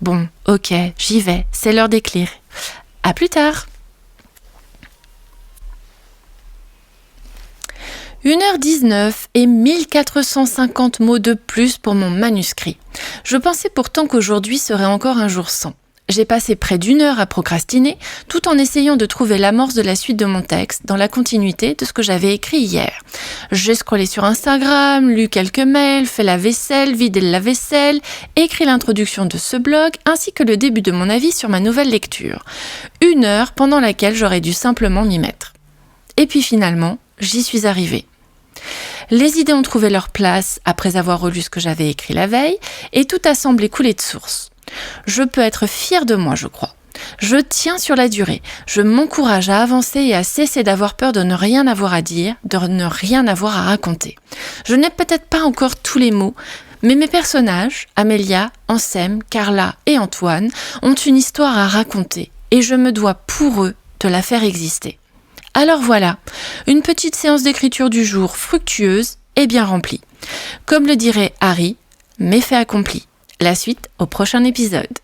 Bon, ok, j'y vais, c'est l'heure d'écrire. À plus tard. 1h19 et 1450 mots de plus pour mon manuscrit. Je pensais pourtant qu'aujourd'hui serait encore un jour sans. J'ai passé près d'1 heure à procrastiner, tout en essayant de trouver l'amorce de la suite de mon texte, dans la continuité de ce que j'avais écrit hier. J'ai scrollé sur Instagram, lu quelques mails, fait la vaisselle, vidé le lave-vaisselle, écrit l'introduction de ce blog, ainsi que le début de mon avis sur ma nouvelle lecture. 1 heure pendant laquelle j'aurais dû simplement m'y mettre. Et puis finalement, j'y suis arrivée. Les idées ont trouvé leur place après avoir relu ce que j'avais écrit la veille, et tout a semblé couler de source. Je peux être fière de moi, je crois. Je tiens sur la durée. Je m'encourage à avancer et à cesser d'avoir peur de ne rien avoir à dire, de ne rien avoir à raconter. Je n'ai peut-être pas encore tous les mots, mais mes personnages, Amélia, Ansem, Carla et Antoine, ont une histoire à raconter et je me dois pour eux de la faire exister. Alors voilà, une petite séance d'écriture du jour fructueuse et bien remplie. Comme le dirait Harry, méfait accompli. La suite au prochain épisode.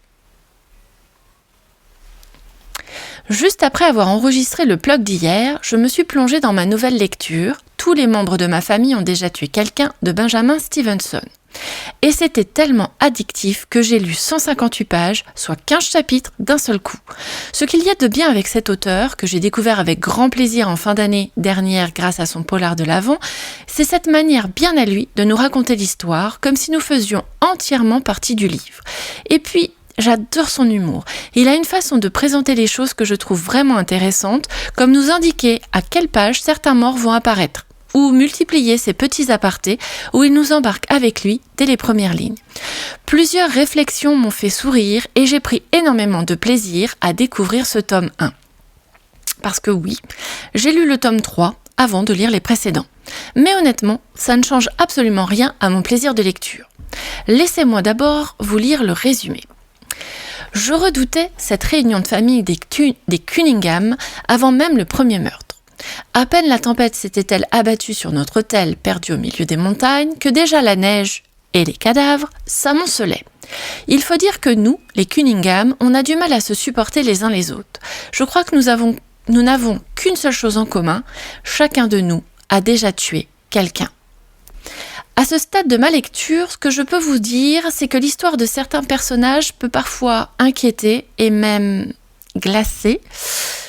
Juste après avoir enregistré le blog d'hier, je me suis plongée dans ma nouvelle lecture. Tous les membres de ma famille ont déjà tué quelqu'un de Benjamin Stevenson. Et c'était tellement addictif que j'ai lu 158 pages, soit 15 chapitres d'un seul coup. Ce qu'il y a de bien avec cet auteur, que j'ai découvert avec grand plaisir en fin d'année dernière grâce à son polar de l'Avent, c'est cette manière bien à lui de nous raconter l'histoire, comme si nous faisions entièrement partie du livre. Et puis, j'adore son humour. Il a une façon de présenter les choses que je trouve vraiment intéressante, comme nous indiquer à quelle page certains morts vont apparaître, ou multiplier ces petits apartés où il nous embarque avec lui dès les premières lignes. Plusieurs réflexions m'ont fait sourire et j'ai pris énormément de plaisir à découvrir ce tome 1. Parce que oui, j'ai lu le tome 3 avant de lire les précédents. Mais honnêtement, ça ne change absolument rien à mon plaisir de lecture. Laissez-moi d'abord vous lire le résumé. Je redoutais cette réunion de famille des Cunningham avant même le premier meurtre. À peine la tempête s'était-elle abattue sur notre hôtel perdu au milieu des montagnes que déjà la neige et les cadavres s'amoncelaient. Il faut dire que nous, les Cunningham, on a du mal à se supporter les uns les autres. Je crois que nous n'avons qu'une seule chose en commun, chacun de nous a déjà tué quelqu'un. À ce stade de ma lecture, ce que je peux vous dire, c'est que l'histoire de certains personnages peut parfois inquiéter et même glacer.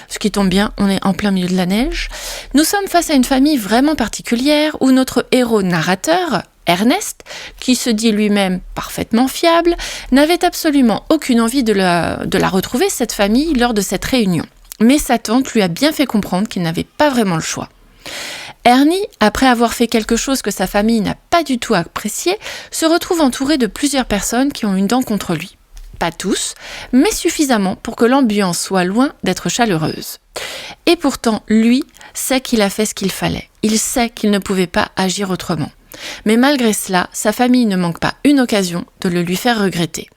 Ce qui tombe bien, on est en plein milieu de la neige. Nous sommes face à une famille vraiment particulière où notre héros narrateur, Ernest, qui se dit lui-même parfaitement fiable, n'avait absolument aucune envie de la retrouver, cette famille, lors de cette réunion. Mais sa tante lui a bien fait comprendre qu'il n'avait pas vraiment le choix. Ernie, après avoir fait quelque chose que sa famille n'a pas du tout apprécié, se retrouve entouré de plusieurs personnes qui ont une dent contre lui. Pas tous, mais suffisamment pour que l'ambiance soit loin d'être chaleureuse. Et pourtant, lui sait qu'il a fait ce qu'il fallait. Il sait qu'il ne pouvait pas agir autrement. Mais malgré cela, sa famille ne manque pas une occasion de le lui faire regretter.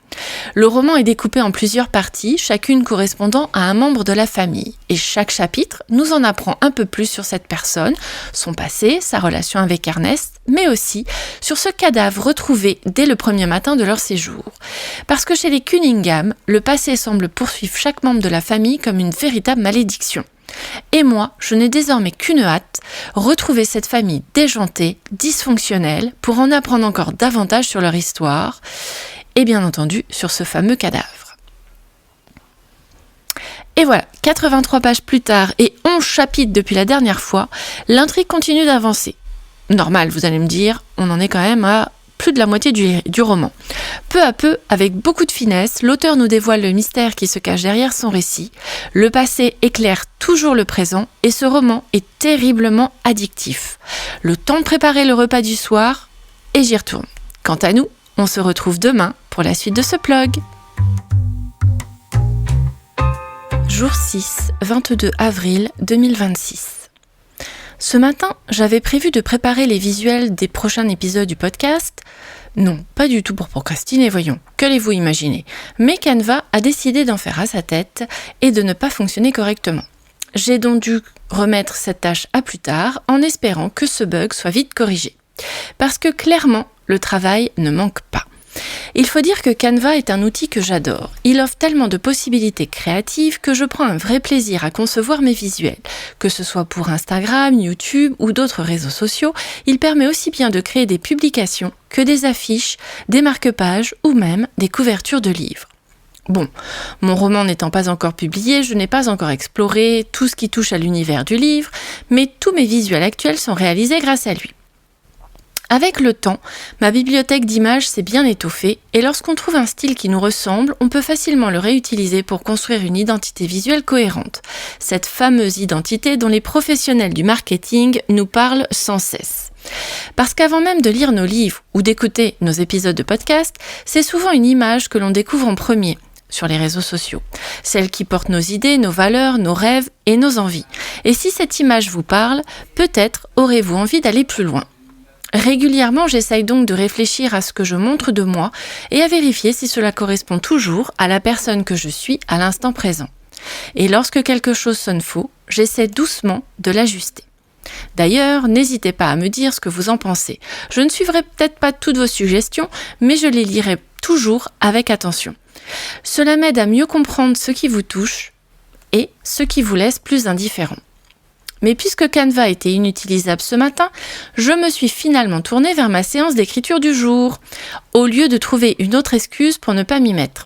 Le roman est découpé en plusieurs parties, chacune correspondant à un membre de la famille. Et chaque chapitre nous en apprend un peu plus sur cette personne, son passé, sa relation avec Ernest, mais aussi sur ce cadavre retrouvé dès le premier matin de leur séjour. Parce que chez les Cunningham, le passé semble poursuivre chaque membre de la famille comme une véritable malédiction. Et moi, je n'ai désormais qu'une hâte, retrouver cette famille déjantée, dysfonctionnelle, pour en apprendre encore davantage sur leur histoire, et bien entendu sur ce fameux cadavre. Et voilà, 83 pages plus tard et 11 chapitres depuis la dernière fois, l'intrigue continue d'avancer. Normal, vous allez me dire, on en est quand même à plus de la moitié du roman. Peu à peu, avec beaucoup de finesse, l'auteur nous dévoile le mystère qui se cache derrière son récit. Le passé éclaire toujours le présent et ce roman est terriblement addictif. Le temps de préparer le repas du soir et j'y retourne. Quant à nous, on se retrouve demain pour la suite de ce blog. Jour 6, 22 avril 2026. Ce matin, j'avais prévu de préparer les visuels des prochains épisodes du podcast. Non, pas du tout pour procrastiner, voyons, qu'allez-vous imaginer. Mais Canva a décidé d'en faire à sa tête et de ne pas fonctionner correctement. J'ai donc dû remettre cette tâche à plus tard en espérant que ce bug soit vite corrigé. Parce que clairement, le travail ne manque pas. Il faut dire que Canva est un outil que j'adore. Il offre tellement de possibilités créatives que je prends un vrai plaisir à concevoir mes visuels. Que ce soit pour Instagram, YouTube ou d'autres réseaux sociaux, il permet aussi bien de créer des publications que des affiches, des marque-pages ou même des couvertures de livres. Bon, mon roman n'étant pas encore publié, je n'ai pas encore exploré tout ce qui touche à l'univers du livre, mais tous mes visuels actuels sont réalisés grâce à lui. Avec le temps, ma bibliothèque d'images s'est bien étoffée et lorsqu'on trouve un style qui nous ressemble, on peut facilement le réutiliser pour construire une identité visuelle cohérente. Cette fameuse identité dont les professionnels du marketing nous parlent sans cesse. Parce qu'avant même de lire nos livres ou d'écouter nos épisodes de podcast, c'est souvent une image que l'on découvre en premier sur les réseaux sociaux. Celle qui porte nos idées, nos valeurs, nos rêves et nos envies. Et si cette image vous parle, peut-être aurez-vous envie d'aller plus loin. Régulièrement, j'essaye donc de réfléchir à ce que je montre de moi et à vérifier si cela correspond toujours à la personne que je suis à l'instant présent. Et lorsque quelque chose sonne faux, j'essaie doucement de l'ajuster. D'ailleurs, n'hésitez pas à me dire ce que vous en pensez. Je ne suivrai peut-être pas toutes vos suggestions, mais je les lirai toujours avec attention. Cela m'aide à mieux comprendre ce qui vous touche et ce qui vous laisse plus indifférent. Mais puisque Canva était inutilisable ce matin, je me suis finalement tournée vers ma séance d'écriture du jour, au lieu de trouver une autre excuse pour ne pas m'y mettre.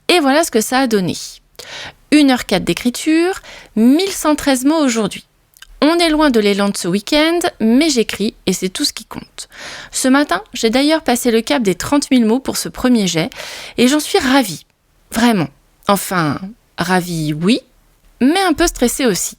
Et voilà ce que ça a donné. 1h04 d'écriture, 1113 mots aujourd'hui. On est loin de l'élan de ce week-end, mais j'écris et c'est tout ce qui compte. Ce matin, j'ai d'ailleurs passé le cap des 30 000 mots pour ce premier jet et j'en suis ravie. Vraiment. Enfin, ravie, oui, mais un peu stressée aussi.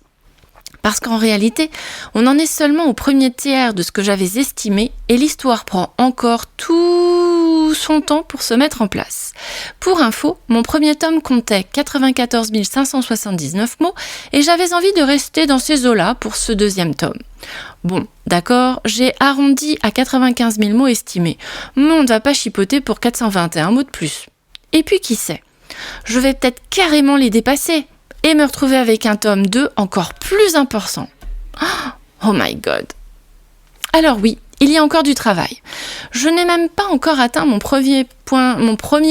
Parce qu'en réalité, on en est seulement au premier tiers de ce que j'avais estimé et l'histoire prend encore tout son temps pour se mettre en place. Pour info, mon premier tome comptait 94 579 mots et j'avais envie de rester dans ces eaux-là pour ce deuxième tome. Bon, d'accord, j'ai arrondi à 95 000 mots estimés, mais on ne va pas chipoter pour 421 mots de plus. Et puis qui sait, je vais peut-être carrément les dépasser et me retrouver avec un tome 2 encore plus important. Oh my god. Alors oui, il y a encore du travail. Je n'ai même pas encore atteint mon premier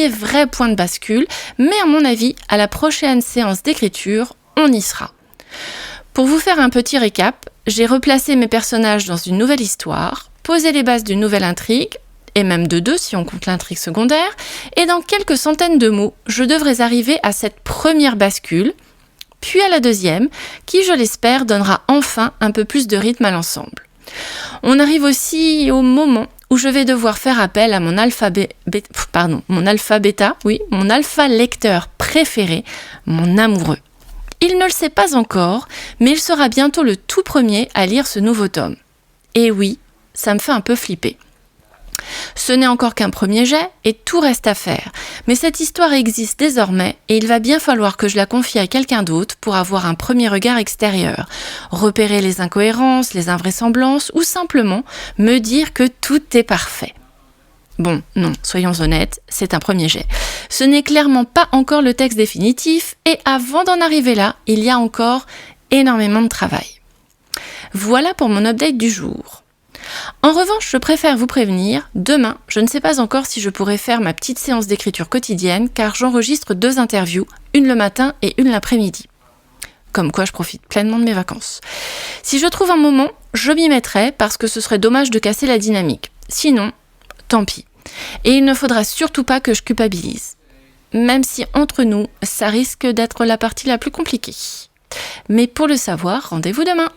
vrai point de bascule, mais à mon avis, à la prochaine séance d'écriture, on y sera. Pour vous faire un petit récap, j'ai replacé mes personnages dans une nouvelle histoire, posé les bases d'une nouvelle intrigue, et même de 2 si on compte l'intrigue secondaire, et dans quelques centaines de mots, je devrais arriver à cette première bascule, puis à la deuxième, qui, je l'espère, donnera enfin un peu plus de rythme à l'ensemble. On arrive aussi au moment où je vais devoir faire appel à mon alpha lecteur préféré, mon amoureux. Il ne le sait pas encore, mais il sera bientôt le tout premier à lire ce nouveau tome. Et oui, ça me fait un peu flipper. Ce n'est encore qu'un premier jet et tout reste à faire. Mais cette histoire existe désormais et il va bien falloir que je la confie à quelqu'un d'autre pour avoir un premier regard extérieur, repérer les incohérences, les invraisemblances ou simplement me dire que tout est parfait. Bon, non, soyons honnêtes, c'est un premier jet. Ce n'est clairement pas encore le texte définitif et avant d'en arriver là, il y a encore énormément de travail. Voilà pour mon update du jour. En revanche, je préfère vous prévenir, demain, je ne sais pas encore si je pourrai faire ma petite séance d'écriture quotidienne car j'enregistre 2 interviews, une le matin et une l'après-midi. Comme quoi je profite pleinement de mes vacances. Si je trouve un moment, je m'y mettrai parce que ce serait dommage de casser la dynamique. Sinon, tant pis. Et il ne faudra surtout pas que je culpabilise. Même si entre nous, ça risque d'être la partie la plus compliquée. Mais pour le savoir, rendez-vous demain.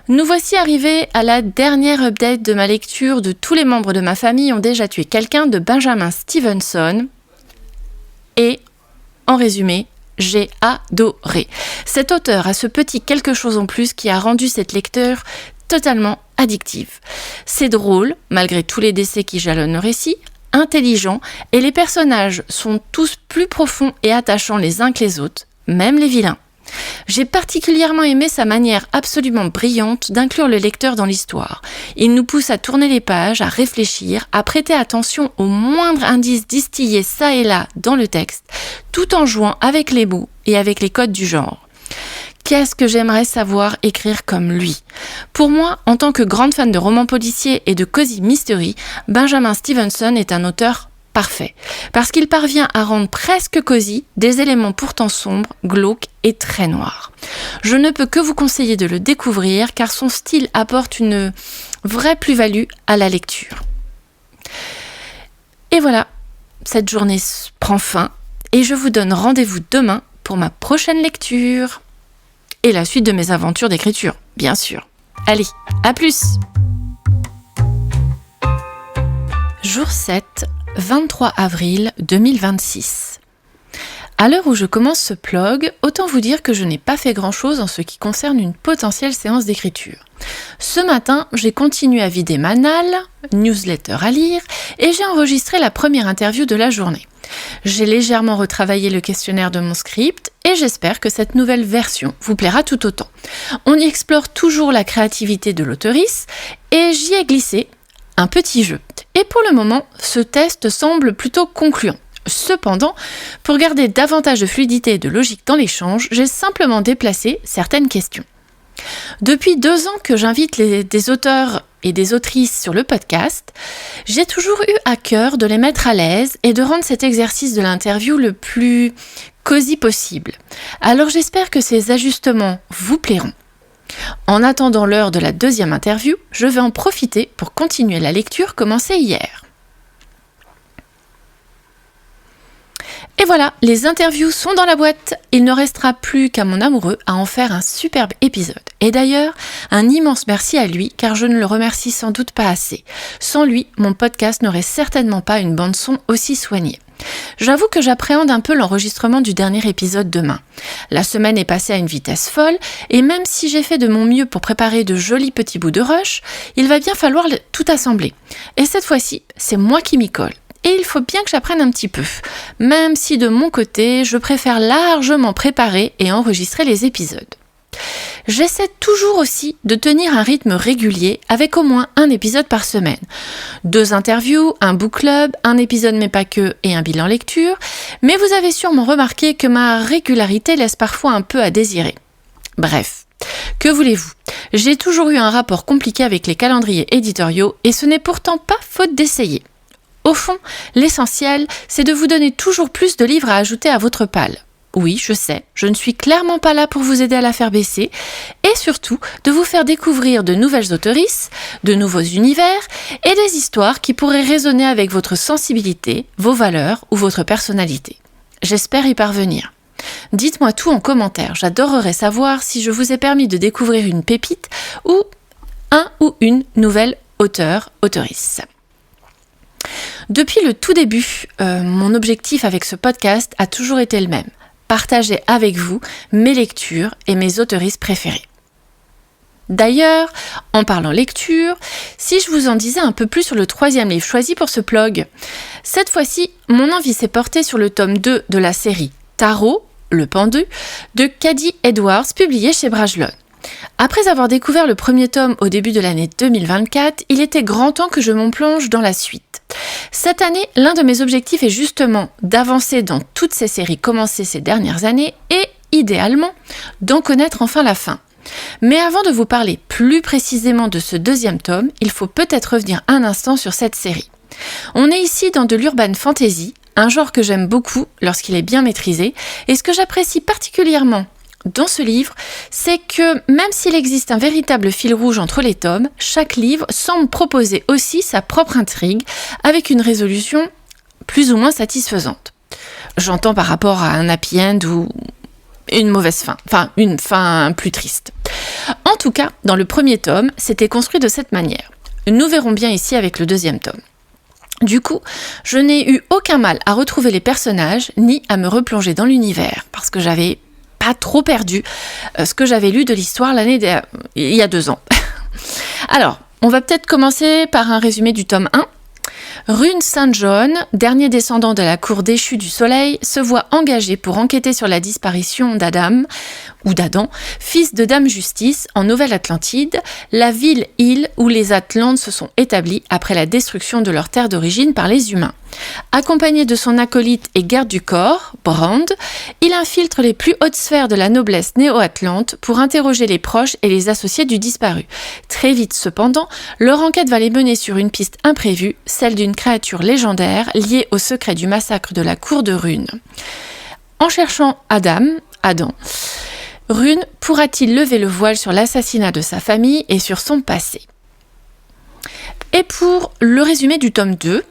Nous voici arrivés à la dernière update de ma lecture de Tous les membres de ma famille ont déjà tué quelqu'un de Benjamin Stevenson. Et, en résumé, j'ai adoré. Cet auteur a ce petit quelque chose en plus qui a rendu cette lecture totalement addictive. C'est drôle, malgré tous les décès qui jalonnent le récit, intelligent, et les personnages sont tous plus profonds et attachants les uns que les autres, même les vilains. J'ai particulièrement aimé sa manière absolument brillante d'inclure le lecteur dans l'histoire. Il nous pousse à tourner les pages, à réfléchir, à prêter attention aux moindres indices distillés ça et là dans le texte, tout en jouant avec les mots et avec les codes du genre. Qu'est-ce que j'aimerais savoir écrire comme lui ? Pour moi, en tant que grande fan de romans policiers et de cozy mystery, Benjamin Stevenson est un auteur parfait, parce qu'il parvient à rendre presque cosy des éléments pourtant sombres, glauques et très noirs. Je ne peux que vous conseiller de le découvrir, car son style apporte une vraie plus-value à la lecture. Et voilà, cette journée prend fin, et je vous donne rendez-vous demain pour ma prochaine lecture. Et la suite de mes aventures d'écriture, bien sûr. Allez, à plus! Jour 7, 23 avril 2026. À l'heure où je commence ce blog, autant vous dire que je n'ai pas fait grand-chose en ce qui concerne une potentielle séance d'écriture. Ce matin, j'ai continué à vider ma nalle, newsletter à lire, et j'ai enregistré la première interview de la journée. J'ai légèrement retravaillé le questionnaire de mon script et j'espère que cette nouvelle version vous plaira tout autant. On y explore toujours la créativité de l'auteurice et j'y ai glissé un petit jeu. Et pour le moment, ce test semble plutôt concluant. Cependant, pour garder davantage de fluidité et de logique dans l'échange, j'ai simplement déplacé certaines questions. Depuis 2 ans que j'invite des auteurs et des autrices sur le podcast, j'ai toujours eu à cœur de les mettre à l'aise et de rendre cet exercice de l'interview le plus cosy possible. Alors j'espère que ces ajustements vous plairont. En attendant l'heure de la 2e interview, je vais en profiter pour continuer la lecture commencée hier. Et voilà, les interviews sont dans la boîte. Il ne restera plus qu'à mon amoureux à en faire un superbe épisode. Et d'ailleurs, un immense merci à lui, car je ne le remercie sans doute pas assez. Sans lui, mon podcast n'aurait certainement pas une bande-son aussi soignée. J'avoue que j'appréhende un peu l'enregistrement du dernier épisode demain. La semaine est passée à une vitesse folle, et même si j'ai fait de mon mieux pour préparer de jolis petits bouts de rush, il va bien falloir tout assembler. Et cette fois-ci, c'est moi qui m'y colle. Et il faut bien que j'apprenne un petit peu, même si de mon côté, je préfère largement préparer et enregistrer les épisodes. J'essaie toujours aussi de tenir un rythme régulier avec au moins un épisode par semaine. 2 interviews, un book club, un épisode mais pas que et un bilan lecture, mais vous avez sûrement remarqué que ma régularité laisse parfois un peu à désirer. Bref, que voulez-vous ? J'ai toujours eu un rapport compliqué avec les calendriers éditoriaux et ce n'est pourtant pas faute d'essayer. Au fond, l'essentiel, c'est de vous donner toujours plus de livres à ajouter à votre palle. Oui, je sais, je ne suis clairement pas là pour vous aider à la faire baisser, et surtout de vous faire découvrir de nouvelles auteurices, de nouveaux univers, et des histoires qui pourraient résonner avec votre sensibilité, vos valeurs ou votre personnalité. J'espère y parvenir. Dites-moi tout en commentaire, j'adorerais savoir si je vous ai permis de découvrir une pépite ou un ou une nouvelle auteurice. Depuis le tout début, mon objectif avec ce podcast a toujours été le même. Partager avec vous mes lectures et mes auteurices préférées. D'ailleurs, en parlant lecture, si je vous en disais un peu plus sur le 3e livre choisi pour ce blog, cette fois-ci, mon envie s'est portée sur le tome 2 de la série Tarot, le pendu, de Caddy Edwards, publié chez Brajlon. Après avoir découvert le premier tome au début de l'année 2024, il était grand temps que je m'en plonge dans la suite. Cette année, l'un de mes objectifs est justement d'avancer dans toutes ces séries commencées ces dernières années et, idéalement, d'en connaître enfin la fin. Mais avant de vous parler plus précisément de ce 2e tome, il faut peut-être revenir un instant sur cette série. On est ici dans de l'urban fantasy, un genre que j'aime beaucoup lorsqu'il est bien maîtrisé, et ce que j'apprécie particulièrement dans ce livre, c'est que même s'il existe un véritable fil rouge entre les tomes, chaque livre semble proposer aussi sa propre intrigue avec une résolution plus ou moins satisfaisante. J'entends par rapport à un happy end ou une mauvaise fin, enfin une fin plus triste. En tout cas, dans le premier tome, c'était construit de cette manière. Nous verrons bien ici avec le deuxième tome. Du coup, je n'ai eu aucun mal à retrouver les personnages, ni à me replonger dans l'univers, parce que j'avais pas trop perdu ce que j'avais lu de l'histoire il y a 2 ans. Alors, on va peut-être commencer par un résumé du tome 1. Rune St. John, dernier descendant de la cour déchue du soleil, se voit engagé pour enquêter sur la disparition d'Adam, ou d'Adam, fils de Dame Justice, en Nouvelle-Atlantide, la ville-île où les Atlantes se sont établis après la destruction de leur terre d'origine par les humains. Accompagné de son acolyte et garde du corps, Brand, il infiltre les plus hautes sphères de la noblesse néo-atlante pour interroger les proches et les associés du disparu. Très vite cependant, leur enquête va les mener sur une piste imprévue, celle d'une créature légendaire liée au secret du massacre de la cour de Rune. En cherchant Adam, Rune pourra-t-il lever le voile sur l'assassinat de sa famille et sur son passé? Et pour le résumé du tome 2,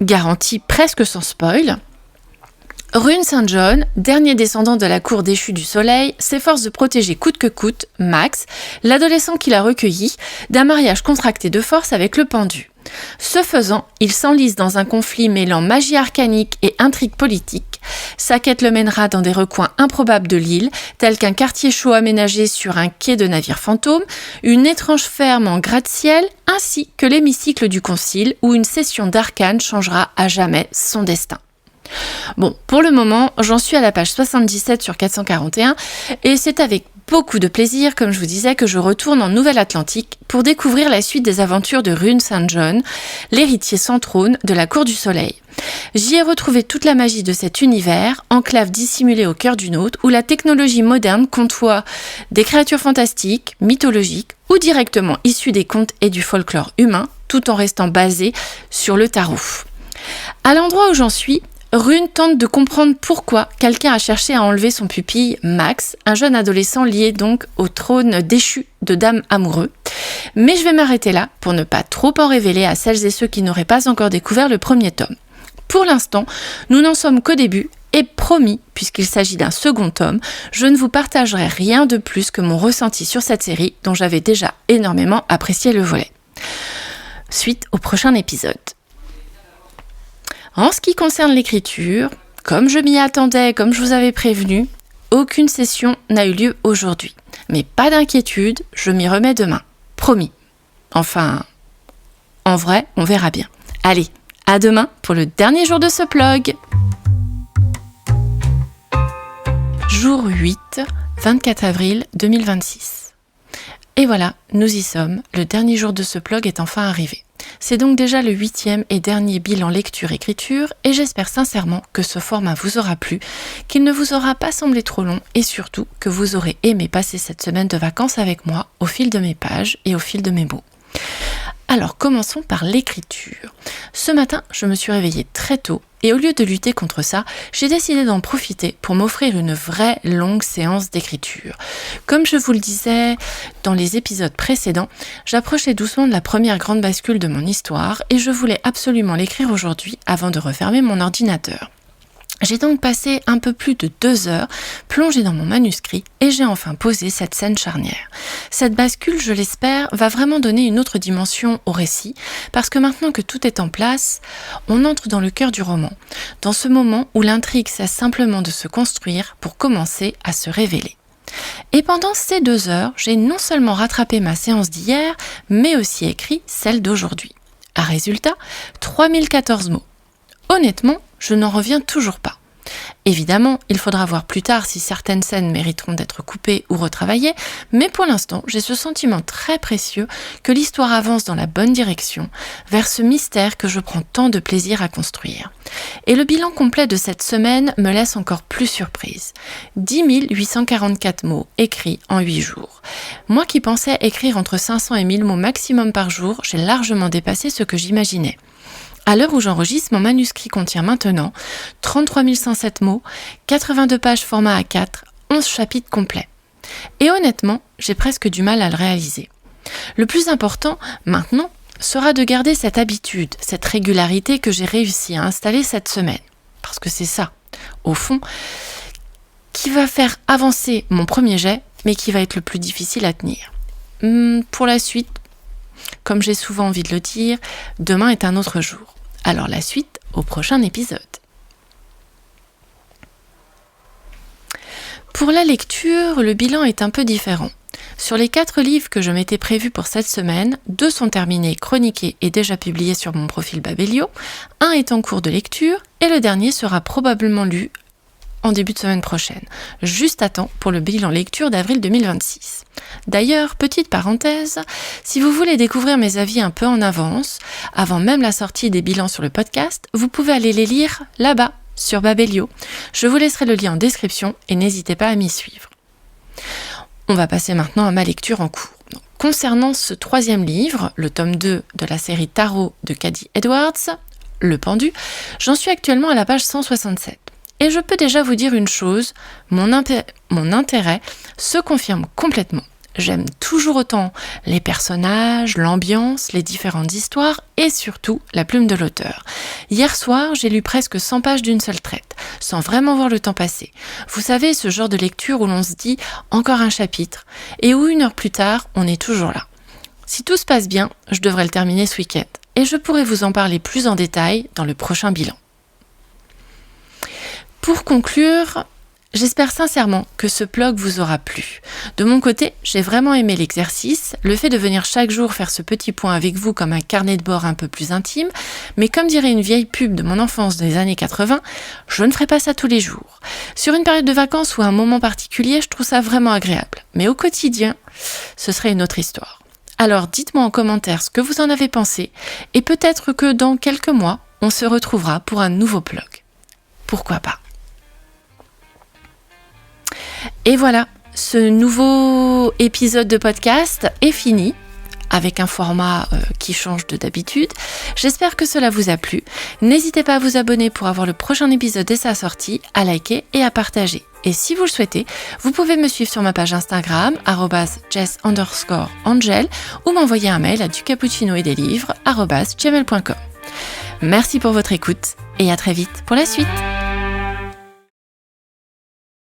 garanti presque sans spoil, Rune St. John, dernier descendant de la cour déchue du soleil, s'efforce de protéger coûte que coûte Max, l'adolescent qu'il a recueilli, d'un mariage contracté de force avec le pendu. Ce faisant, il s'enlise dans un conflit mêlant magie arcanique et intrigue politique. Sa quête le mènera dans des recoins improbables de l'île, tels qu'un quartier chaud aménagé sur un quai de navire fantôme, une étrange ferme en gratte-ciel, ainsi que l'hémicycle du concile où une session d'arcane changera à jamais son destin. Bon, pour le moment, j'en suis à la page 77 sur 441 et c'est avec beaucoup de plaisir, comme je vous disais, que je retourne en Nouvelle-Atlantique pour découvrir la suite des aventures de Rune St. John, l'héritier sans trône de la Cour du Soleil. J'y ai retrouvé toute la magie de cet univers, enclave dissimulée au cœur d'une autre, où la technologie moderne côtoie des créatures fantastiques, mythologiques ou directement issues des contes et du folklore humain, tout en restant basée sur le tarot. À l'endroit où j'en suis, Rune tente de comprendre pourquoi quelqu'un a cherché à enlever son pupille Max, un jeune adolescent lié donc au trône déchu de Dame amoureux. Mais je vais m'arrêter là pour ne pas trop en révéler à celles et ceux qui n'auraient pas encore découvert le premier tome. Pour l'instant, nous n'en sommes qu'au début et promis, puisqu'il s'agit d'un second tome, je ne vous partagerai rien de plus que mon ressenti sur cette série dont j'avais déjà énormément apprécié le volet. Suite au prochain épisode. En ce qui concerne l'écriture, comme je m'y attendais, comme je vous avais prévenu, aucune session n'a eu lieu aujourd'hui. Mais pas d'inquiétude, je m'y remets demain. Promis. Enfin, en vrai, on verra bien. Allez, à demain pour le dernier jour de ce blog. Jour 8, 24 avril 2026. Et voilà, nous y sommes. Le dernier jour de ce blog est enfin arrivé. C'est donc déjà le 8e et dernier bilan lecture-écriture et j'espère sincèrement que ce format vous aura plu, qu'il ne vous aura pas semblé trop long et surtout que vous aurez aimé passer cette semaine de vacances avec moi au fil de mes pages et au fil de mes mots. Alors commençons par l'écriture. Ce matin, je me suis réveillée très tôt et au lieu de lutter contre ça, j'ai décidé d'en profiter pour m'offrir une vraie longue séance d'écriture. Comme je vous le disais dans les épisodes précédents, j'approchais doucement de la première grande bascule de mon histoire et je voulais absolument l'écrire aujourd'hui avant de refermer mon ordinateur. J'ai donc passé un peu plus de 2 heures plongée dans mon manuscrit et j'ai enfin posé cette scène charnière. Cette bascule, je l'espère, va vraiment donner une autre dimension au récit parce que maintenant que tout est en place, on entre dans le cœur du roman, dans ce moment où l'intrigue cesse simplement de se construire pour commencer à se révéler. Et pendant ces 2 heures, j'ai non seulement rattrapé ma séance d'hier, mais aussi écrit celle d'aujourd'hui. À résultat, 3014 mots. Honnêtement, je n'en reviens toujours pas. Évidemment, il faudra voir plus tard si certaines scènes mériteront d'être coupées ou retravaillées, mais pour l'instant, j'ai ce sentiment très précieux que l'histoire avance dans la bonne direction, vers ce mystère que je prends tant de plaisir à construire. Et le bilan complet de cette semaine me laisse encore plus surprise. 10 844 mots écrits en 8 jours. Moi qui pensais écrire entre 500 et 1000 mots maximum par jour, j'ai largement dépassé ce que j'imaginais. À l'heure où j'enregistre, mon manuscrit contient maintenant 33 107 mots, 82 pages format A4, 11 chapitres complets. Et honnêtement, j'ai presque du mal à le réaliser. Le plus important, maintenant, sera de garder cette habitude, cette régularité que j'ai réussi à installer cette semaine. Parce que c'est ça, au fond, qui va faire avancer mon premier jet, mais qui va être le plus difficile à tenir. Pour la suite, comme j'ai souvent envie de le dire, demain est un autre jour. Alors la suite au prochain épisode. Pour la lecture, le bilan est un peu différent. Sur les 4 livres que je m'étais prévus pour cette semaine, 2 sont terminés, chroniqués et déjà publiés sur mon profil Babelio, 1 est en cours de lecture et le dernier sera probablement lu en début de semaine prochaine, juste à temps pour le bilan lecture d'avril 2026. D'ailleurs, petite parenthèse, si vous voulez découvrir mes avis un peu en avance, avant même la sortie des bilans sur le podcast, vous pouvez aller les lire là-bas, sur Babelio. Je vous laisserai le lien en description et n'hésitez pas à m'y suivre. On va passer maintenant à ma lecture en cours. Concernant ce 3e livre, le tome 2 de la série Tarot de Caddy Edwards, Le Pendu, j'en suis actuellement à la page 167. Et je peux déjà vous dire une chose, mon intérêt se confirme complètement. J'aime toujours autant les personnages, l'ambiance, les différentes histoires et surtout la plume de l'auteur. Hier soir, j'ai lu presque 100 pages d'une seule traite, sans vraiment voir le temps passer. Vous savez, ce genre de lecture où l'on se dit « encore un chapitre » et où 1 heure plus tard, on est toujours là. Si tout se passe bien, je devrais le terminer ce week-end et je pourrai vous en parler plus en détail dans le prochain bilan. Pour conclure, j'espère sincèrement que ce blog vous aura plu. De mon côté, j'ai vraiment aimé l'exercice, le fait de venir chaque jour faire ce petit point avec vous comme un carnet de bord un peu plus intime, mais comme dirait une vieille pub de mon enfance des années 80, je ne ferai pas ça tous les jours. Sur une période de vacances ou un moment particulier, je trouve ça vraiment agréable, mais au quotidien, ce serait une autre histoire. Alors dites-moi en commentaire ce que vous en avez pensé, et peut-être que dans quelques mois, on se retrouvera pour un nouveau blog. Pourquoi pas ? Et voilà, ce nouveau épisode de podcast est fini, avec un format qui change de d'habitude. J'espère que cela vous a plu. N'hésitez pas à vous abonner pour avoir le prochain épisode dès sa sortie, à liker et à partager. Et si vous le souhaitez, vous pouvez me suivre sur ma page Instagram, @jess_angel, ou m'envoyer un mail à ducappuccino et des livres @gmail.com. Merci pour votre écoute et à très vite pour la suite.